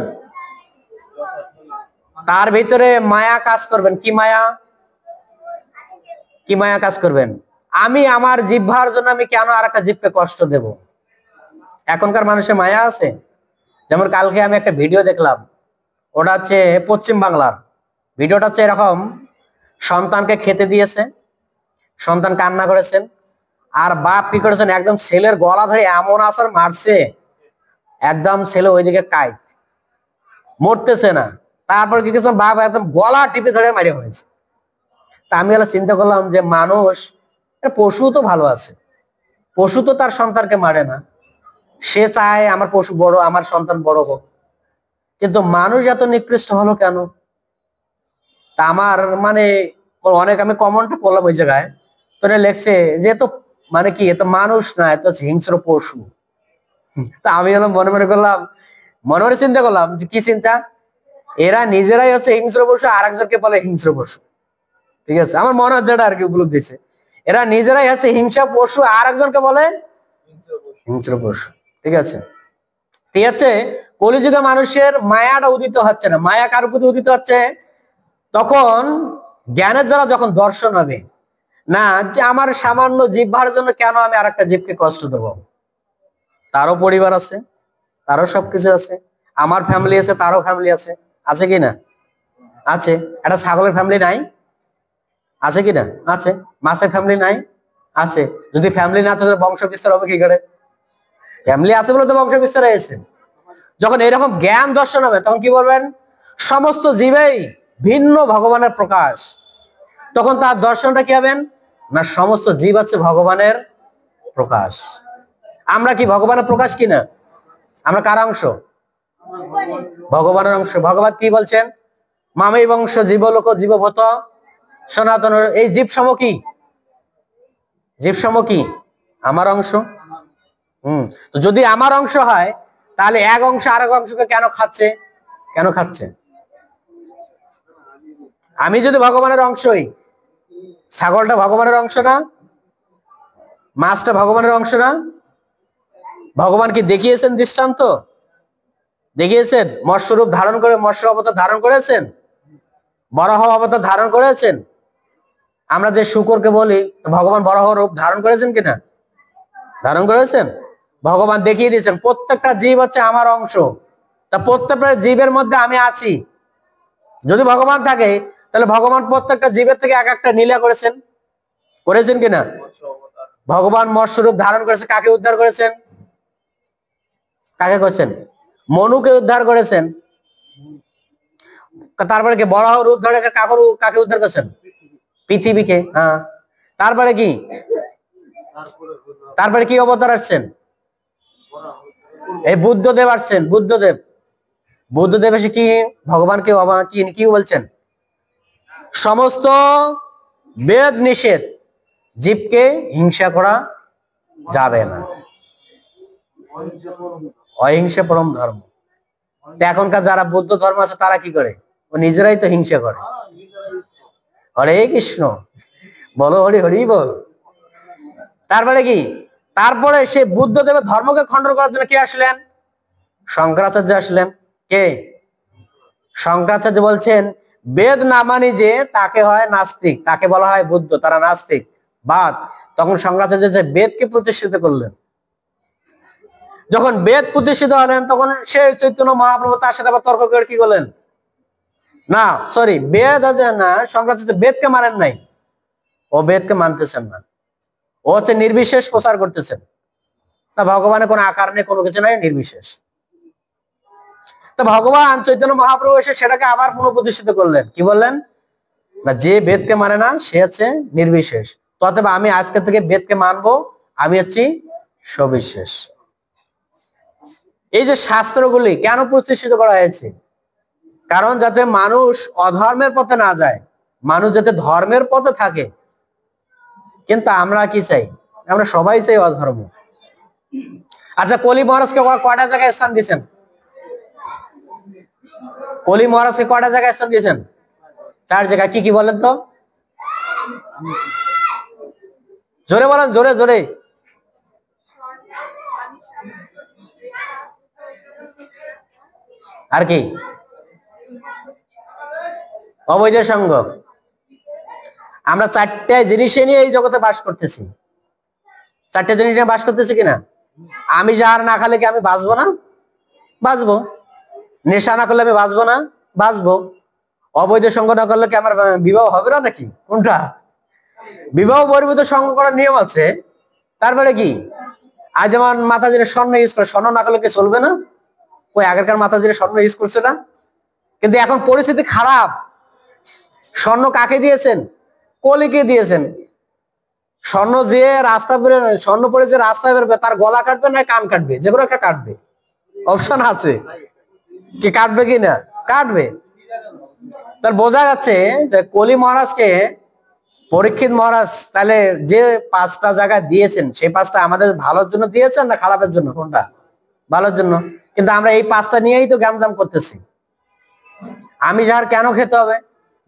A: তার ভিতরে মায়া কাজ করবেন। কি মায়া? কি মায়া কাজ করবেন? আমি আমার জিহ্বার জন্য আমি কেন আর একটা জীবকে কষ্ট দেব? এখনকার মানুষের মায়া আছে। যেমন কালকে আমি একটা ভিডিও দেখলাম, ওটা হচ্ছে পশ্চিম বাংলার ভিডিওটা, হচ্ছে এরকম, সন্তানকে খেতে দিয়েছে, সন্তান কান্না করেছেন, আর বাপ কি করেছেন, একদম ছেলের গলা ধরে এমন আসার মারছে, একদম ছেলে ওইদিকে কাইট, মরতেছে না। তারপর কি করেছেন, বাপ একদম গলা টিপে ধরে মারিয়ে হয়েছে। তা আমি চিন্তা করলাম যে মানুষ, পশু তো ভালো আছে, পশু তো তার সন্তানকে মারে না, সে চায় আমার পশু বড়, আমার সন্তান বড় হোক, কিন্তু মানুষ এত নিকৃষ্ট হলো কেন? তা আমার অনেক আমি কমেন্টে পড়লাম ওই জায়গায়, তো লেখছে যে এত কি এত মানুষ না, এত হিংস্র পশু। তা আমি মনে করলাম, মনে চিন্তা করলাম যে কি চিন্তা, এরা নিজেরাই হচ্ছে হিংস্র পশু, আর একজনকে বলে হিংস্র পশু, ঠিক আছে। আমার মনে হচ্ছে এটা আর কি উপলব্ধি দিচ্ছে, এরা নিজেরাই হচ্ছে হিংসা পশু, আর একজনকে বলে হিংস্র পশু, ঠিক আছে। ঠিক আছে, কলিযুগে মানুষের মায়াটা উদিত হচ্ছে না। মায়া কার প্রতি উদিত হচ্ছে? তখন জ্ঞানের দ্বারা যখন দর্শন হবে না যে আমার সামান্য জিহ্বার জন্য কেন আমি আর একটা জীবকে কষ্ট দেব, তারও পরিবার আছে, তারও সবকিছু আছে, আমার ফ্যামিলি আছে, তারও ফ্যামিলি আছে কি না? আছে। একটা ছাগলের ফ্যামিলি নাই? আছে কি না? আছে। মাছের ফ্যামিলি নাই? আছে। যদি ফ্যামিলি না থাকে বংশ বিস্তার হবে কি করে? ফ্যামিলি আছে বলে তো বংশ বিস্তার হয়েছে। যখন এরকম জ্ঞান দর্শন হবে তখন কি বলবেন? সমস্ত জীবেই ভিন্ন ভগবানের প্রকাশ। তখন তার দর্শনটা কি হবেন না, সমস্ত জীব হচ্ছে ভগবানের প্রকাশ। আমরা কি ভগবানের প্রকাশ কিনা? আমরা কার অংশ? ভগবানের অংশ। ভগবান কি বলছেন? মামে বংশ জীবলোক জীবভূত সনাতন। এই জীব সম কি? জীব সম কি? আমার অংশ। তো যদি আমার অংশ হয় তাহলে এক অংশ আরেক অংশকে কেন খাচ্ছে? কেন খাচ্ছে? আমি যদি ভগবানের অংশই, ছাগলটা ভগবানের অংশ না? মাছটা ভগবানের অংশ না? ভগবান কি দেখিয়েছেন দৃষ্টান্ত? দেখিয়েছেন মৎস্যরূপ ধারণ করে, মৎস্য অবতার ধারণ করেছেন, বরাহ অবতার ধারণ করেছেন, আমরা যে শূকরকে বলি, ভগবান বরাহ রূপ ধারণ করেছেন কিনা? ধারণ করেছেন। ভগবান দেখিয়ে দিয়েছেন প্রত্যেকটা জীব হচ্ছে আমার অংশ, তা প্রত্যেকটা জীবের মধ্যে আমি আছি। যদি ভগবান থাকে তাহলে ভগবান প্রত্যেকটা জীবের থেকে এক একটা লীলা করেছেন, করেছেন কিনা? ভগবান মৎস্য রূপ ধারণ করেছে, কাকে উদ্ধার করেছেন? কাকে করেছেন? মনুকে উদ্ধার করেছেন। তারপরে কি বরাহ রূপ ধরে কাকে উদ্ধার করেছেন? পৃথিবীকে। হ্যাঁ, তারপরে কি? তারপরে কি অবতার আসছেন? এই বুদ্ধদেব আসছেন। বুদ্ধদেব এসে কি ভগবানকে কি বলছেন? সমস্ত বেদ নিষেধ, জীবকে হিংসা করা যাবে না, অহিংসা পরম ধর্ম। এখনকার যারা বৌদ্ধ ধর্ম আছে তারা কি করে? ও নিজেরাই তো হিংসা করে। হরে কৃষ্ণ বলো, হরি হরি বল। তারপরে কি? তারপরে সে বুদ্ধদেবের ধর্মকে খণ্ডন করার জন্য কে আসলেন? শঙ্করাচার্য আসলেন। কে? শঙ্করাচার্য বলছেন বেদ না মানি যে তাকে হয় নাস্তিক, তাকে বলা হয় বুদ্ধ, তারা নাস্তিক বাদ। তখন শঙ্করাচার্য যে বেদকে প্রতিষ্ঠিত করলেন। যখন বেদ প্রতিষ্ঠিত হলেন তখন সে চৈতন্য মহাপ্রভু তার সাথে আবার তর্ক করে কি করলেন? না সরি, বেদ আছে না, শঙ্করাচার্য বেদকে মানেন নাই, ও বেদকে মানতেছেন না, ও হচ্ছে নির্বিশেষ প্রচার করতেছেন। না, ভগবানের কোনো আকার নেই, কোনো কিছু নাই, নির্বিশেষ। তো ভগবান চৈতন্য মহাপ্রভু এসে সেটাকে আবার পুনঃপ্রতিষ্ঠিত করলেন। কি বললেন? না, যে বেদকে মানে না সে হচ্ছে নির্বিশেষ। তবে আমি আজকে থেকে বেদকে মানবো, আমি হচ্ছি সবিশেষ। এই যে শাস্ত্রগুলি কেন প্রতিষ্ঠিত করা হয়েছে? কারণ যাতে মানুষ অধর্মের পথে না যায়, মানুষ যাতে ধর্মের পথে থাকে। কিন্তু আমরা কি চাই? আমরা সবাই চাই অধর্ম। আচ্ছা, কলি মহারাজকে কয়টা জায়গায় স্থান দিয়েছেন? কলি মহারাজকে কয়টা জায়গায় স্থান দিয়েছেন? 4 জায়গায়। কি কি বলেন তো? জোরে বলেন, জোরে জোরে। আর কি? অবৈধ সঙ্গ। আমরা 4টা জিনিসে নিয়ে এই জগতে বাস করতেছি। 4টা জিনিস নিয়ে বাস করতেছি কিনা? আমি যার না খালে কি আমি বাঁচবো না? বাঁচবো। নেশা না করলে আমি বাঁচবো না? বাঁচবো। অবৈধ সঙ্গ না করলে কি আমার বিবাহ হবে না নাকি? কোনটা? বিবাহ বহির্ভূত সঙ্গ করার নিয়ম আছে। তারপরে কি? আজ যেমন মাতাজিরা স্বর্ণ ইউজ করে, স্বর্ণ না করলে কি চলবে না? ওই আগেরকার মাতাজিরা স্বর্ণ ইউজ করছে না? কিন্তু এখন পরিস্থিতি খারাপ। স্বর্ণ কাকে দিয়েছেন? কলিকে দিয়েছেন। স্বর্ণ যে রাস্তা বেরোবে, স্বর্ণ পরে যে রাস্তায় বেরোবে তার গলা কাটবে না কান কাটবে, যে কোনো একটা কাটবে, অপশন আছে। কি কাটবে কি না? কাটবে। তার বোঝা যাচ্ছে যে কলি মহারাজকে পরীক্ষিত মহারাজ তাহলে যে 5টা জায়গা দিয়েছেন, সেই 5টা আমাদের ভালোর জন্য দিয়েছেন না খারাপের জন্য? কোনটা? ভালোর জন্য। কিন্তু আমরা এই 5টা নিয়েই তো গ্যামজাম করতেছি। আমি যার কেন খেতে হবে?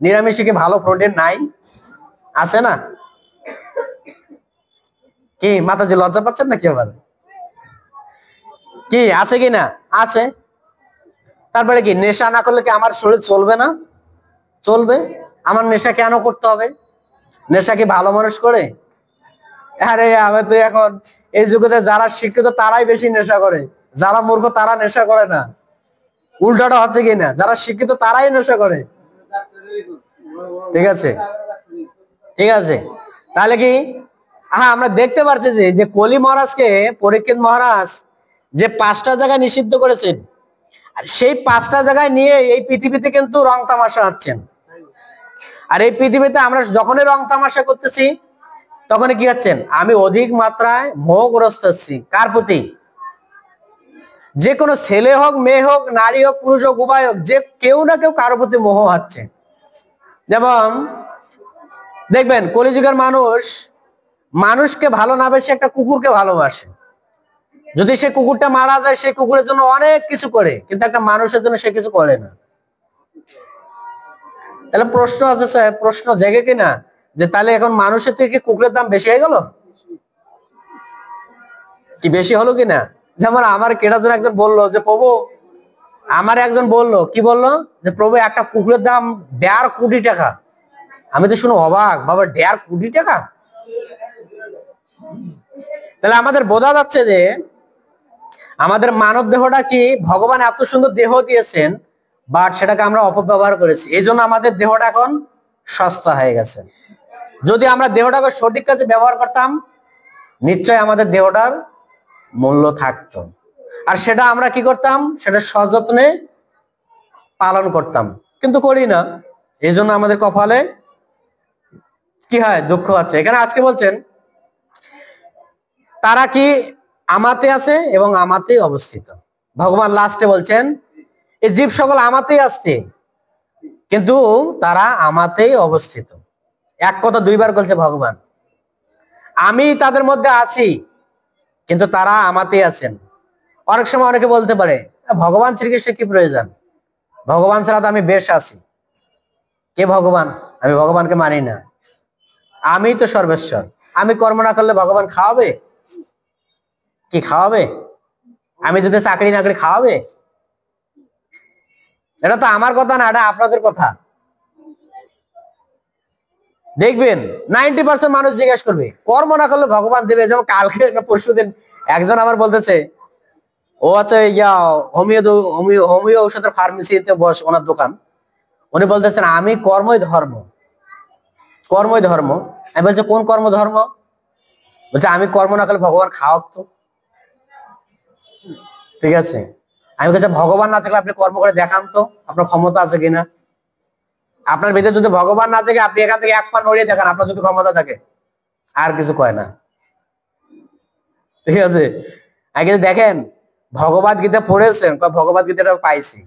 A: নিরামিষে কি ভালো প্রোটিন নাই? আছে না? কি মাতাজি লজ্জা পাচ্ছেন নাকি আবার? কি আছে কি না? আছে। তারপরে কি? নেশা না করলে কি আমার শরীর চলবে না? চলবে। আমার নেশা কেন করতে হবে? নেশা কি ভালো মানুষ করে? আরে আমি তো এখন এই যুগেতে যারা শিক্ষিত তারাই বেশি নেশা করে, যারা মূর্খ তারা নেশা করে না। উল্টাটা হচ্ছে কি না? যারা শিক্ষিত তারাই নেশা করে। ঠিক আছে, ঠিক আছে। তাহলে কি? হ্যাঁ, আমরা দেখতে পাচ্ছি যে কলি মহারাজকে পরীক্ষিত মহারাজ যে 5টা জায়গায় নিষিদ্ধ করেছেন, আর সেই 5টা জায়গায় নিয়ে এই পৃথিবীতে কিন্তু রং তামাশা হচ্ছেন। আর এই পৃথিবীতে আমরা যখনই রং তামাশা করতেছি তখনই কি হচ্ছেন? আমি অধিক মাত্রায় মোহগ্রস্ত হচ্ছি। কার প্রতি? যে কোনো ছেলে হোক, মেয়ে হোক, নারী হোক, পুরুষ হোক, উভয় হোক, যে কেউ না কেউ কারো প্রতি মোহ হচ্ছে। যেমন দেখবেন কলিযুগের মানুষ মানুষকে ভালো না বেশি একটা কুকুরকে ভালোবাসে। যদি সে কুকুরটা মারা যায় সে কুকুরের জন্য অনেক কিছু করে, কিন্তু একটা মানুষের জন্য সে কিছু করে না। তাহলে প্রশ্ন আছে, প্রশ্ন জেগে কিনা যে তাহলে এখন মানুষের থেকে কুকুরের দাম বেশি হয়ে গেল? কি বেশি হলো কিনা? যেমন আমার কেটাজন একজন বললো যে প্রভু, আমার একজন বললো, কি বললো যে প্রভু একটা কুকুরের দাম 1.5 কোটি টাকা। আমি তো শুনে অবাক, বাবা 1.5 কোটি টাকা। তাহলে আমাদের বোঝা যাচ্ছে যে আমাদের মানব দেহটা কি ভগবান এত সুন্দর দেহ দিয়েছেন, বাট সেটাকে আমরা অপব্যবহার করেছি। এই জন্য আমাদের দেহটা এখন সস্তা হয়ে গেছে। যদি আমরা দেহটাকে সঠিক কাজে ব্যবহার করতাম, নিশ্চয় আমাদের দেহটার মূল্য থাকতো। আর সেটা আমরা কি করতাম, সেটা সযত্নে পালন করতাম, কিন্তু করি না। এই জন্য আমাদের কপালে কি হয়, দুঃখ আছে। এখানে আজকে বলছেন তারা কি আমাতে আছে এবং আমাতেই অবস্থিত। ভগবান লাস্টে বলছেন এই জীব সকল আমাতেই আসছে, কিন্তু তারা আমাতেই অবস্থিত। এক কথা 2 বার বলছে ভগবান, আমি তাদের মধ্যে আছি কিন্তু তারা আমাতেই আছেন। অনেক সময় অনেকে বলতে পারে ভগবান শ্রীকৃষ্ণ কি প্রয়োজন, ভগবান ছাড়া তো আমি বেশ আছি। কে ভগবান? আমি ভগবানকে মানি না, আমি তো সর্বেশ্বর। আমি কর্ম না করলে ভগবান খাওয়াবে কি? খাওয়াবে? আমি যদি চাকরি না করি খাওয়াবে? এটা তো আমার কথা না, এটা আপনাদের কথা। দেখবেন 90% মানুষ জিজ্ঞেস করবে কর্ম না করলে ভগবান দেবে। যেমন কালকে পরশুদিন একজন আমার বলতেছে, ও আচ্ছা ইয়া হোমিও ঔষধের ফার্মেসিতে বস, ওনার দোকান। উনি বলতেছেন আমি কর্মই ধর্ম, কর্মই ধর্ম। আমি বলছি কোন কর্ম ধর্ম? বলছে আমি কর্ম না করলে ভগবান খাওয়াক তো। ঠিক আছে, আমি বলছি ভগবান না থাকলে আপনি কর্ম করে দেখান তো আপনার ক্ষমতা আছে কিনা। আপনার ভিতরে যদি ভগবান না থাকে, আপনি এখান থেকে 1 পা নড়িয়ে দেখান আপনার যদি ক্ষমতা থাকে, আর কিছু কয় না। ঠিক আছে, আগে দেখেন ভগবদ গীতা পড়েছেন, ভগবদ গীতাটা পাইছি।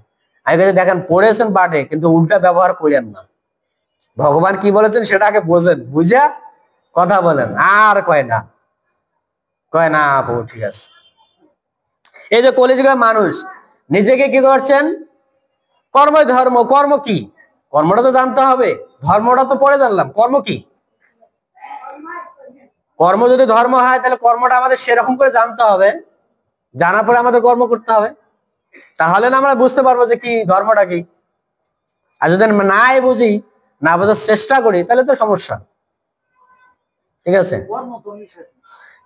A: আগে দেখেন পড়েছেন বাটে, কিন্তু উল্টা ব্যবহার করেন না। ভগবান কি বলেছেন সেটা আগে বোঝেন, বুঝা কথা বলেন, আর কয় না, কয় না আপু ঠিক আছে। এই যে কলিযুগের মানুষ নিজেকে কি করছেন, কর্মই ধর্ম। কর্ম কি? কর্মটা তো জানতে হবে, ধর্মটা তো পরে জানলাম, কর্ম কি? কর্ম যদি ধর্ম হয় তাহলে কর্মটা আমাদের সেরকম করে জানতে হবে, জানার পরে আমাদের কর্ম করতে হবে। তাহলে না আমরা বুঝতে পারবো যে কি ধর্মটা কি। আর যদি নাই বুঝি, না বোঝার চেষ্টা করি, তাহলে তো সমস্যা। ঠিক আছে,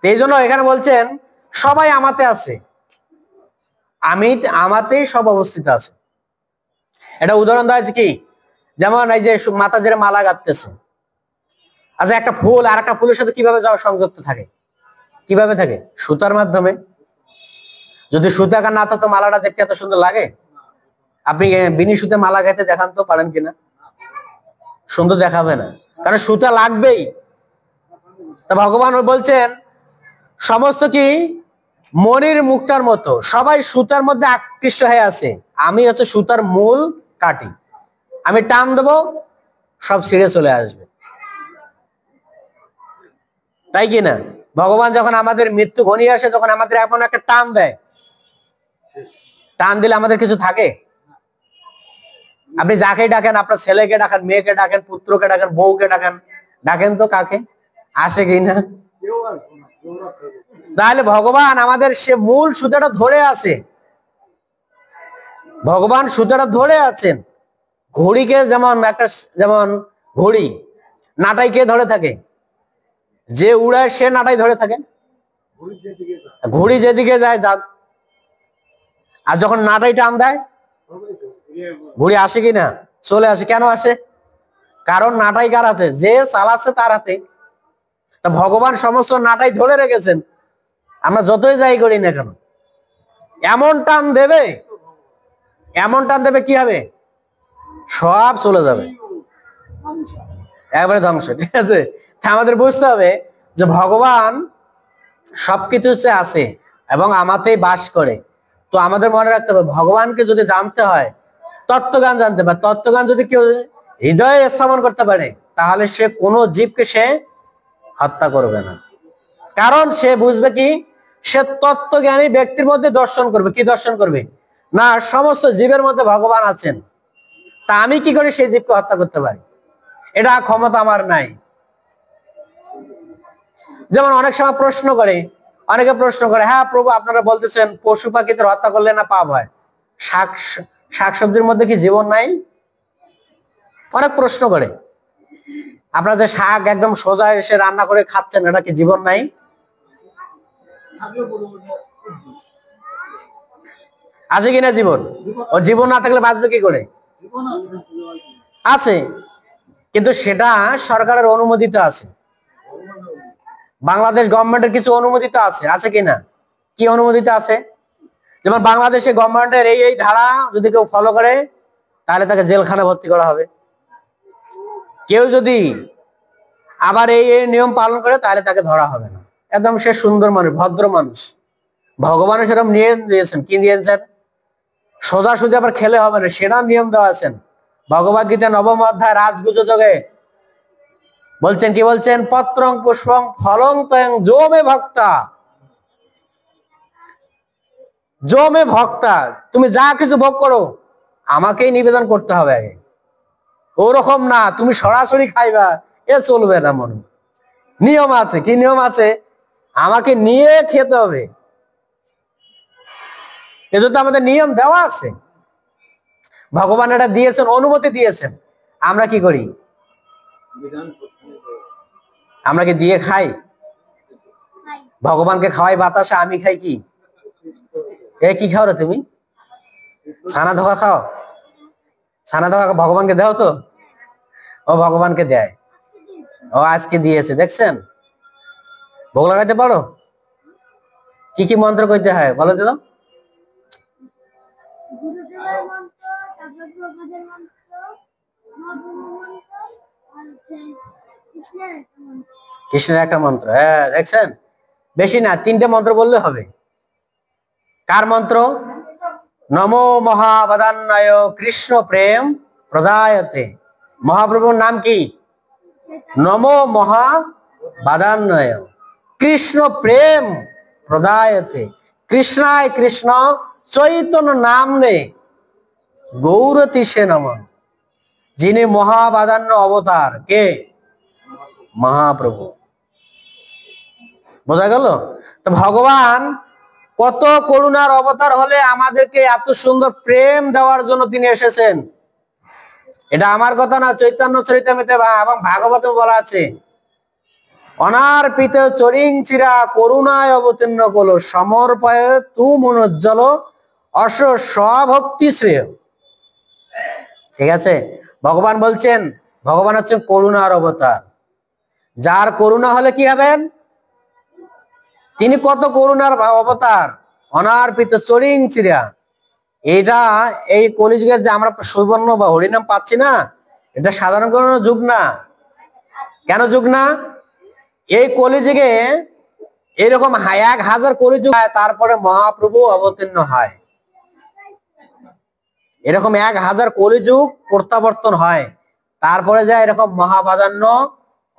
A: এই জন্য এখানে বলছেন সবাই আমাতে আছে, আমি আমাতেই সব অবস্থিত আছে। এটা উদাহরণ দেওয়া হয়েছে কি, যেমন এই যে মাথা জেরে মালা গাঁথতেছে। আচ্ছা, একটা ফুল আর একটা ফুলের সাথে কিভাবে সংযুক্ত থাকে? কিভাবে থাকে? সুতার মাধ্যমে। যদি সুতাকার না থাকতো মালাটা দেখতে এত সুন্দর লাগে? আপনি বিনি সুতে মালা গাইতে দেখান তো, পারেন কিনা? সুন্দর দেখাবে না, কারণ সুতা লাগবেই। তা ভগবান বলছেন সমস্ত কি মণির মুক্তার মতো, সবাই সুতার মধ্যে আকৃষ্ট হয়ে আছে। আমি হচ্ছে সুতার মূল কাটি, আমি টান দেবো সব ছিঁড়ে চলে আসবে। তাই কি না? ভগবান যখন আমাদের মৃত্যু ঘনিয়ে আসে, যখন আমাদের এমন একটা টান দেয়, টান দিলে আমাদের কিছু থাকে? আপনি যাকে ডাকেন, আপনার ছেলেকে ডাকেন, মেয়েকে ডাকেন, পুত্রকে ডাকেন, বউকে ডাকেন, ডাকেন তো কাকে? আসে কি না? তাহলে ভগবান আমাদের সে মূল সুতাটা ধরে আছে, ভগবান সুতাটা ধরে আছেন। ঘড়িকে যেমন একটা, যেমন ঘড়ি নাটাই কে ধরে থাকে? যে উড়ায় সে নাটাই ধরে থাকে। ঘড়ি যেদিকে যায় যাক, আর যখন নাটাই টান দেয় ঘড়ি আসে কি না? চলে আসে। কেন আসে? কারণ নাটাই কার হাতে? যে চালাচ্ছে তার হাতে। তা ভগবান সমস্ত নাটাই ধরে রেখেছেন, আমরা যতই যাই করি না কেন এমন টান দেবে, এমন টান দেবে কি হবে? সব চলে যাবে, একবারে ধ্বংস। ঠিক আছে, আমাদের বুঝতে হবে যে ভগবান সবকিছুতে আছে এবং আমাতেই বাস করে। তো আমাদের মনে রাখতে হবে ভগবানকে যদি জানতে হয়, তত্ত্বজ্ঞান জানতে পারে, তত্ত্বজ্ঞান যদি কেউ হৃদয়ে স্থাপন করতে পারে, তাহলে সে কোনো জীবকে সে হত্যা করবে না। কারণ সে বুঝবে কি, সে তত্ত্বজ্ঞানী ব্যক্তির মধ্যে দর্শন করবে। কি দর্শন করবে? না সমস্ত জীবের মধ্যে ভগবান আছেন, তা আমি কি করে সেই জীবকে হত্যা করতে পারি? এটা ক্ষমতা আমার নাই। যেমন অনেক সময় প্রশ্ন করে, অনেকে প্রশ্ন করে, হ্যাঁ প্রভু আপনারা বলতেছেন পশু পাখিদের হত্যা করলে না পাপ হয়, শাকসবজির মধ্যে কি জীবন নাই? অনেক প্রশ্ন করে। আপনার যে শাক একদম সোজা এসে রান্না করে খাচ্ছেন, এটা কি জীবন নাই? আছে কিনা জীবন? ও জীবন না থাকলে বাঁচবে কি করে? আছে, কিন্তু সেটা সরকারের অনুমোদিত আছে, বাংলাদেশ গভর্নমেন্টের কিছু অনুমোদিত আছে, আছে কিনা? কি অনুমোদিত আছে? যেমন বাংলাদেশে গভর্নমেন্টের এই ধারা যদি কেউ ফলো করে তাহলে তাকে জেলখানা ভর্তি করা হবে। কেউ যদি আবার এই নিয়ম পালন করে তাহলে তাকে ধরা হবে না। একদম সে সুন্দর মানুষ, ভদ্র মানুষ। ভগবান সেরকম নিয়ম দিয়েছেন। কি দিয়েছেন? সোজা সোজা আবার খেলে হবে না, সেটা নিয়ম দেওয়া আছেন। ভগবদ গীতা 9ম অধ্যায় রাজগুজ যোগে বলছেন, কি বলছেন? পত্রং পুষ্পং ফলং তয়ং যো মে ভক্তা, যো মে ভক্তা, তুমি যা কিছু ভোগ করো আমাকেই নিবেদন করতে হবে আগে। ওরকম না তুমি সরাসরি খাইবা, এ চলবে না। মনে নিয়ম আছে। কি নিয়ম আছে? আমাকে নিয়ে খেতে হবে, এজন্য আমাদের নিয়ম দেওয়া আছে। ভগবান এটা দিয়েছেন, অনুমতি দিয়েছেন। আমরা কি করি? আমরা কি দিয়ে খাই? ভগবানকে খাওয়াই বাতাসা, আমি খাই কি? এ কি খাও রে তুমি? ছানা ধোকা খাও? ছানা ধোকা ভগবানকে দাও তো? ও ভগবানকে দেয়। ও আজকে দিয়েছে, দেখছেন? ভোগ লাগাইতে পারো? কি কি মন্ত্র কইতে হয় বলো তো? কৃষ্ণের একটা মন্ত্র, হ্যাঁ দেখছেন? বেশি না, 3টে মন্ত্র বললে হবে। কার মন্ত্র? নমো মহাবদান্নায় কৃষ্ণ প্রেম প্রদায়তে। মহাপ্রভুর নাম কি? নমো মহাবদান্নায় কৃষ্ণ প্রেম প্রদায়তে। কৃষ্ণায় কৃষ্ণ চৈতন্য নামনে গৌরতিষে নমঃ। যিনি মহাবদান্য অবতার, কে? মহাপ্রভু। বোঝা গেল? তো ভগবান কত করুণার অবতার হলে আমাদেরকে এত সুন্দর প্রেম দেওয়ার জন্য তিনি এসেছেন। এটা আমার কথা না, চৈতন্য চরিতামৃতে এবং ভাগবতে বলা আছে, অনার্পিত চরিং চিরা করুণায় অবতীর্ণ করল সমর্পয় তু মনোজ্জ্বল অস স্বভক্তি শ্রেয়। ঠিক আছে? ভগবান বলছেন, ভগবান হচ্ছেন করুণার অবতার। যার করুণা হলে কি হবেন? তিনি কত করুণার অবতার। অনার্পিত চরিং চিরা, এটা এই কলিযুগের যে আমরা সুবর্ণ বা হরিনাম পাচ্ছি না, এটা সাধারণ কোন যুগ না। কেন যুগ না? এই কলিযুগে এরকম 1000 কলিযুগ তারপরে মহাপ্রভু অবতীর্ণ হয়। এরকম 1000 কলিযুগ প্রত্যাবর্তন হয়, তারপরে যা এরকম মহাবাদান্য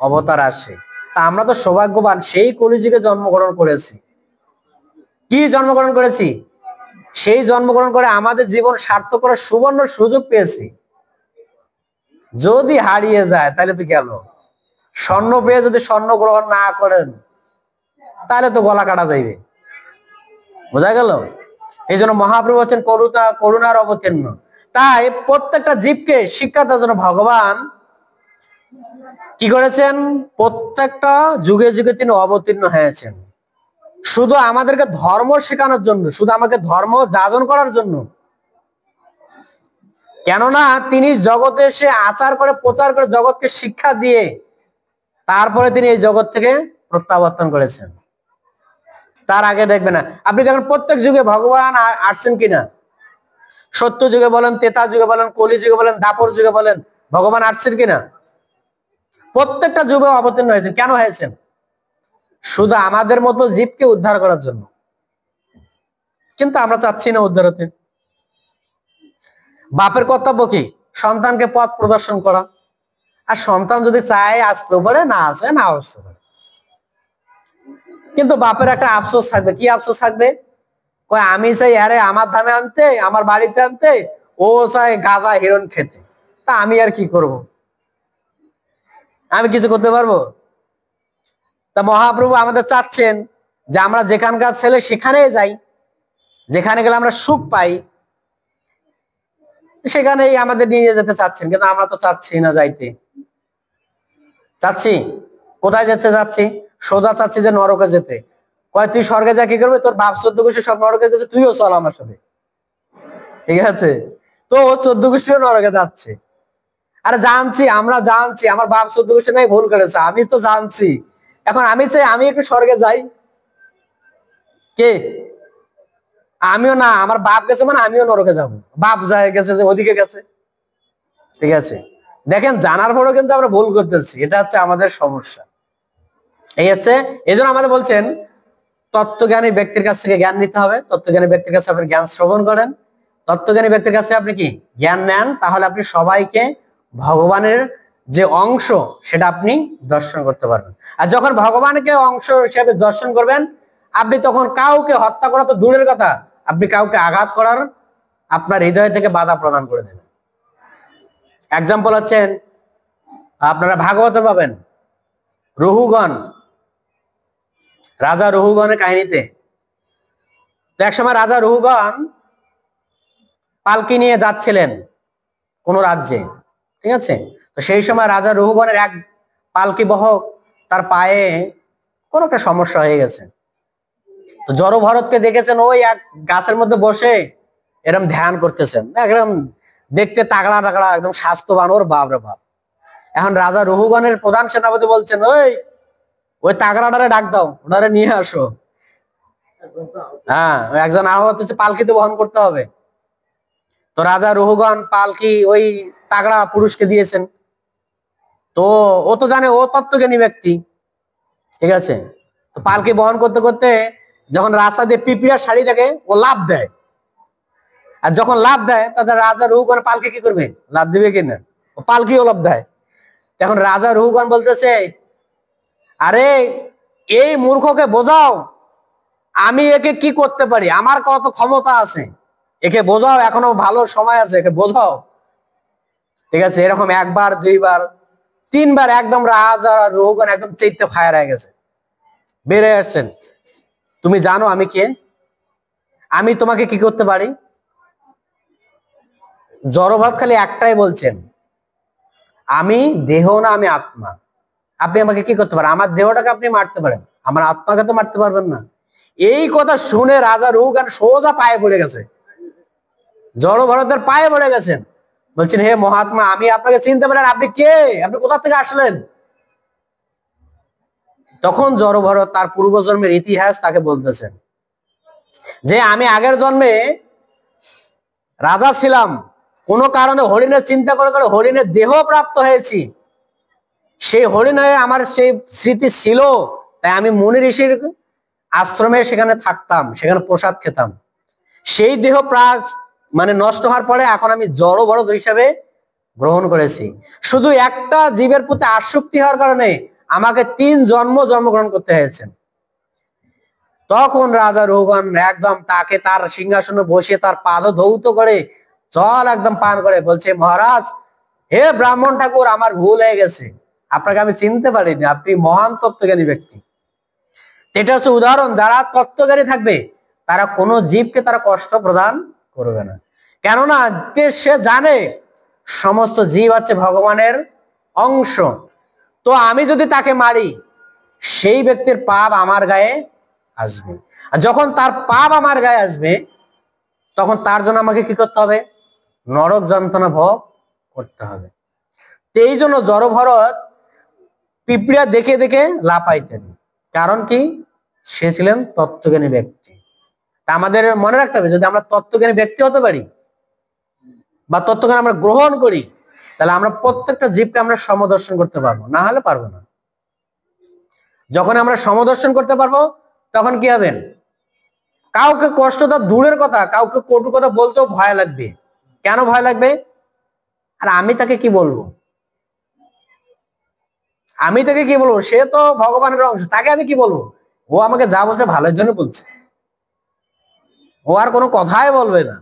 A: অবতার আসে। তা আমরা তো সৌভাগ্যবান, সেই কলিযুগে জন্মগ্রহণ করেছি। কি জন্মগ্রহণ করেছি? সেই জন্মগ্রহণ করে আমাদের জীবন সার্থক করার সুবর্ণ সুযোগ পেয়েছি। যদি হারিয়ে যায় তাহলে তো গেল। স্বর্ণ পেয়ে যদি স্বর্ণ গ্রহণ না করেন তাহলে তো গলা কাটা যাইবে। বোঝা গেল? এই জন্য মহাপ্রভু হচ্ছেন করুণার অবতীর্ণ। তাই প্রত্যেকটা জীবকে শিক্ষা দেওয়ার জন্য ভগবান কি করেছেন? প্রত্যেকটা যুগে যুগে তিনি অবতীর্ণ হয়েছেন, শুধু আমাদেরকে ধর্ম শেখানোর জন্য, শুধু আমাকে ধর্ম যাজন করার জন্য। কেননা তিনি জগতে এসে আচার করে, প্রচার করে, জগৎকে শিক্ষা দিয়ে তারপরে তিনি এই জগৎ থেকে প্রত্যাবর্তন করেছেন। তার আগে দেখবে না। আপনি দেখেন প্রত্যেক যুগে ভগবান আসছেন কিনা? সত্য যুগে বলেন, ত্রেতা যুগে বলেন, কলি যুগে বলেন, দাপর যুগে বলেন, ভগবান আসছেন কিনা? প্রত্যেকটা যুগে অবতীর্ণ হয়েছেন। কেন হয়েছেন? শুধু আমাদের মতো জীবকে উদ্ধার করার জন্য। কিন্তু আমরা চাচ্ছি না উদ্ধার হতে। বাপের কর্তব্য কি? সন্তানকে পথ প্রদর্শন করা। আর সন্তান যদি চায় আসতে পারে, না আসে না আসতে পারে। কিন্তু বাপের একটা আফসোস থাকবে। কি আফসোস থাকবে? কয় আমি চাই আরে আমার ধামে আনতে, আমার বাড়িতে আনতে, ও চাই গাঁজা হিরণ খেতে। তা আমি আর কি করব? আমি কিছু করতে পারবো? তা মহাপ্রভু আমাদের চাচ্ছেন যে আমরা যেখানকার ছেলে সেখানে যাই, যেখানে গেলে আমরা সুখ পাই, সেখানেই আমাদের নিয়ে যেতে চাচ্ছেন। কিন্তু আমরা তো চাচ্ছি না যাইতে। চাচ্ছি, কোথায় যেতে যাচ্ছি? সোজা চাচ্ছি যে নরকে যেতে। কয় তুই স্বর্গে যা কি করবে? তোর বাপ 14 গোষ্ঠী সব নরকে গেছে, তুইও চল আমার সাথে, ঠিক আছে? তো ও 14 গোষ্ঠীও নরকে যাচ্ছে। আরে জানছি, আমরা জানছি আমার বাপ 14 গোষ্ঠী নাই ভুল করেছে, আমি তো জানছি। এখন আমি চাই আমি একটু স্বর্গে যাই। কে? আমিও না, আমার বাপ গেছে মানে আমিও নরকে যাব। বাপ যায় গেছে যে ওদিকে গেছে, ঠিক আছে? দেখেন, জানার পরেও কিন্তু আমরা ভুল করতেছি, এটা হচ্ছে আমাদের সমস্যা। এই হচ্ছে, এই জন্য আমাদের বলছেন তত্ত্বজ্ঞানী ব্যক্তির কাছ থেকে জ্ঞান নিতে হবে। তত্ত্বজ্ঞানী ব্যক্তির কাছে আপনি জ্ঞান শ্রবণ করেন, তত্ত্বজ্ঞানী ব্যক্তির কাছে আপনি কি জ্ঞান নেন, তাহলে আপনি সবাইকে ভগবানের যে অংশ সেটা আপনি দর্শন করতে পারবেন। আর যখন ভগবানকে অংশ হিসেবে দর্শন করবেন, আপনি তখন কাউকে হত্যা করা তো দূরের কথা, আপনি কাউকে আঘাত করার আপনার হৃদয় থেকে বাধা প্রদান করে দেবেন। এক্সাম্পল হচ্ছেন, আপনারা ভাগবত পাবেন রহুগণ, রাজা রহুগণের কাহিনীতে। তো একসময় রাজা রহুগণ পালকি নিয়ে যাচ্ছিলেন কোন রাজ্যে, ঠিক আছে? তো সেই সময় রাজা রহুগণের এক পালকি বহক তার পায়ে কোন একটা সমস্যা হয়ে গেছে। তো জড়ভরতকে দেখেছেন ওই এক গাছের মধ্যে বসে এরকম ধ্যান করতেছেন, একদম দেখতে তাগড়া টাগড়া, একদম স্বাস্থ্যবান, ওর বাপ রে বাপ। এখন রাজা রহুগণের প্রধান সেনাপতি বলছেন, ওই তাগড়াটারে ডাক দাও, ওনারে নিয়ে আসো। হ্যাঁ, একজন আহত হচ্ছে, পালকিতে বহন করতে হবে। তো রাজা রহুগণ পালকি ওই তাগড়া পুরুষকে দিয়েছেন। তো ও তো জানে ও তত্ত্বজ্ঞানী ব্যক্তি, ঠিক আছে? তো পালকি বহন করতে করতে যখন রাস্তা দিয়ে পিঁপড়ার শাড়ি থাকে, ও লাফ দেয়। আর যখন লাফ দেয় তাদের রাজা রহুগণ পালকি কি করবে? লাফ দিবে কিনা? ও পালকিও লাফ দেয়। এখন রাজা রহুগণ বলতেছে, আরে এই মূর্খকে বোঝাও আমি একে কি করতে পারি, আমার কত ক্ষমতা আছে, একে বোঝাও, এখনো ভালো সময় আছে, একে বোঝাও। ঠিক আছে, এরকম একবার, দুইবার, তিনবার একদম রাজা রহুগণ একদম চেইতে ফায়ার হয়ে গেছে, বেড়ে আসছেন। তুমি জানো আমি কে? আমি তোমাকে কি করতে পারি? জড়ভাব খালি একটাই বলছেন, আমি দেহ না, আমি আত্মা। আপনি আমাকে কি করতে পারেন? আমার দেহটাকে আপনি মারতে পারেন, আমার আত্মাকে তো মারতে পারবেন না। এই কথা শুনে রাজা রহুগণ সোজা পায়ে পড়ে গেছে, জড়ভরতের পায়ে পড়ে গেছেন, বলছেন, হে মহাত্মা, আমি আপনাকে চিনতে পারেন, আপনি কে? আপনি কোথা থেকে আসলেন? তখন জড়ভরত তার পূর্বজন্মের ইতিহাস তাকে বলতেছেন যে আমি আগের জন্মে রাজা ছিলাম, কোন কারণে হরিণের চিন্তা করে করে হরিণের দেহ প্রাপ্ত হয়েছি। সেই হরিণ হয়ে আমার সেই স্মৃতি ছিল, তাই আমি মুনি ঋষির আশ্রমে সেখানে থাকতাম, সেখানে প্রসাদ খেতাম। সেই দেহ মানে নষ্ট হওয়ার পরে এখন আমি জড়ভরত হিসাবে গ্রহণ করেছি। শুধু একটা জীবের প্রতি আসক্তি হওয়ার কারণে আমাকে 3 জন্ম জন্মগ্রহণ করতে হয়েছে। তখন রাজা রহুগণ একদম তাকে তার সিংহাসনে বসিয়ে তার পাদ ধৌত করে জল একদম পান করে বলছে, মহারাজ, হে ব্রাহ্মণ ঠাকুর, আমার ভুল হয়ে গেছে, আপনাকে আমি চিনতে পারিনি, আপনি মহান তত্ত্বজ্ঞানী ব্যক্তি। এটা হচ্ছে উদাহরণ, যারা তত্ত্বজ্ঞানী থাকবে তারা কোনো জীবকে তারা কষ্ট প্রদান করবে না, কেননা সে জানে সমস্ত জীব হচ্ছে ভগবানের অংশ। তো আমি যদি তাকে মারি, সেই ব্যক্তির পাপ আমার গায়ে আসবে, আর যখন তার পাপ আমার গায়ে আসবে তখন তার জন্য আমাকে কি করতে হবে? নরক যন্ত্রণা ভোগ করতে হবে। এই জন্য জড়ভরত পিঁপড়া দেখে দেখে লাফাইতেন, কারণ কি? সে ছিলেন তত্ত্বজ্ঞানী ব্যক্তি। আমাদের মনে রাখতে হবে, যদি আমরা তত্ত্বজ্ঞানী ব্যক্তি হতে পারি বা তত্ত্বজ্ঞান আমরা গ্রহণ করি, তাহলে আমরা প্রত্যেকটা জীবকে আমরা সমদর্শন করতে পারবো, না হলে পারবো না। যখন আমরা সমদর্শন করতে পারবো তখন কি হবে? কাউকে কষ্ট দেওয়া দূরের কথা, কাউকে কটু কথা বলতেও ভয় লাগবে। কেন ভয় লাগবে? আর আমি তাকে কি বলবো? আমি তাকে কি বলবো? সে তো ভগবানের অংশ, তাকে আমি কি বলবো? ও আমাকে যা বলছে ভালোর জন্য বলছে, ও আর কোনো কথাই বলবে না,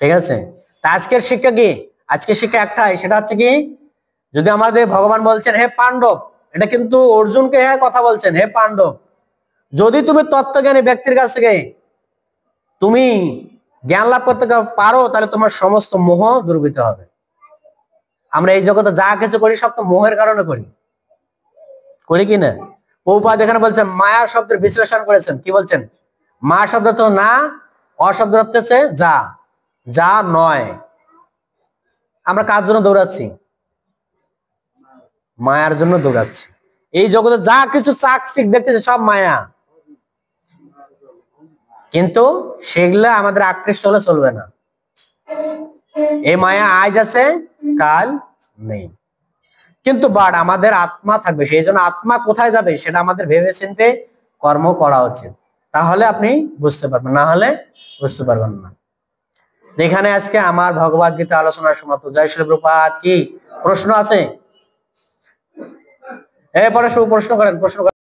A: ঠিক আছে? তা আজকের শিক্ষা কি? আজকের শিক্ষা একটাই, সেটা হচ্ছে কি, যদি আমাদের ভগবান বলছেন হে পাণ্ডব, এটা কিন্তু অর্জুনকে হ্যাঁ কথা বলছেন, হে পাণ্ডব, যদি তুমি তত্ত্বজ্ঞানী ব্যক্তির কাছ থেকে তুমি জ্ঞান লাভ করতে পারো, তাহলে তোমার সমস্ত মোহ দূরীভূত হবে। আমরা এই জগতে যা কিছু করি সব তো মোহের কারণে করি কি না? প্রভুপাদ এখানে বলছেন, মায়া শব্দের বিশ্লেষণ করেছেন, কি বলছেন? মায়া শব্দ তো না, অশব্দ অর্থ হচ্ছে যা, যা নয়। আমরা কার জন্য দৌড়াচ্ছি? মায়ার জন্য দৌড়াচ্ছি। এই জগতে যা কিছু চাকচিক দেখতেছে সব মায়া, কিন্তু সেগুলা আমাদের আকৃষ্ট হলে চলবে না। এই মায়া আজ আছে, কাল নেই, কিন্তু বাট আমাদের আত্মা থাকবে। সেই জন্য আত্মা কোথায় যাবে সেটা আমাদের ভেবে চিন্তে কর্ম করা উচিত, তাহলে আপনি বুঝতে পারবেন, না হলে বুঝতে পারবেন না। এখানে আজকে আমার ভগবদ গীতা আলোচনার সমাপ্ত। জয় শ্রী প্রভুপাদ কি? প্রশ্ন আছে? এরপরে প্রশ্ন করেন, প্রশ্ন করেন।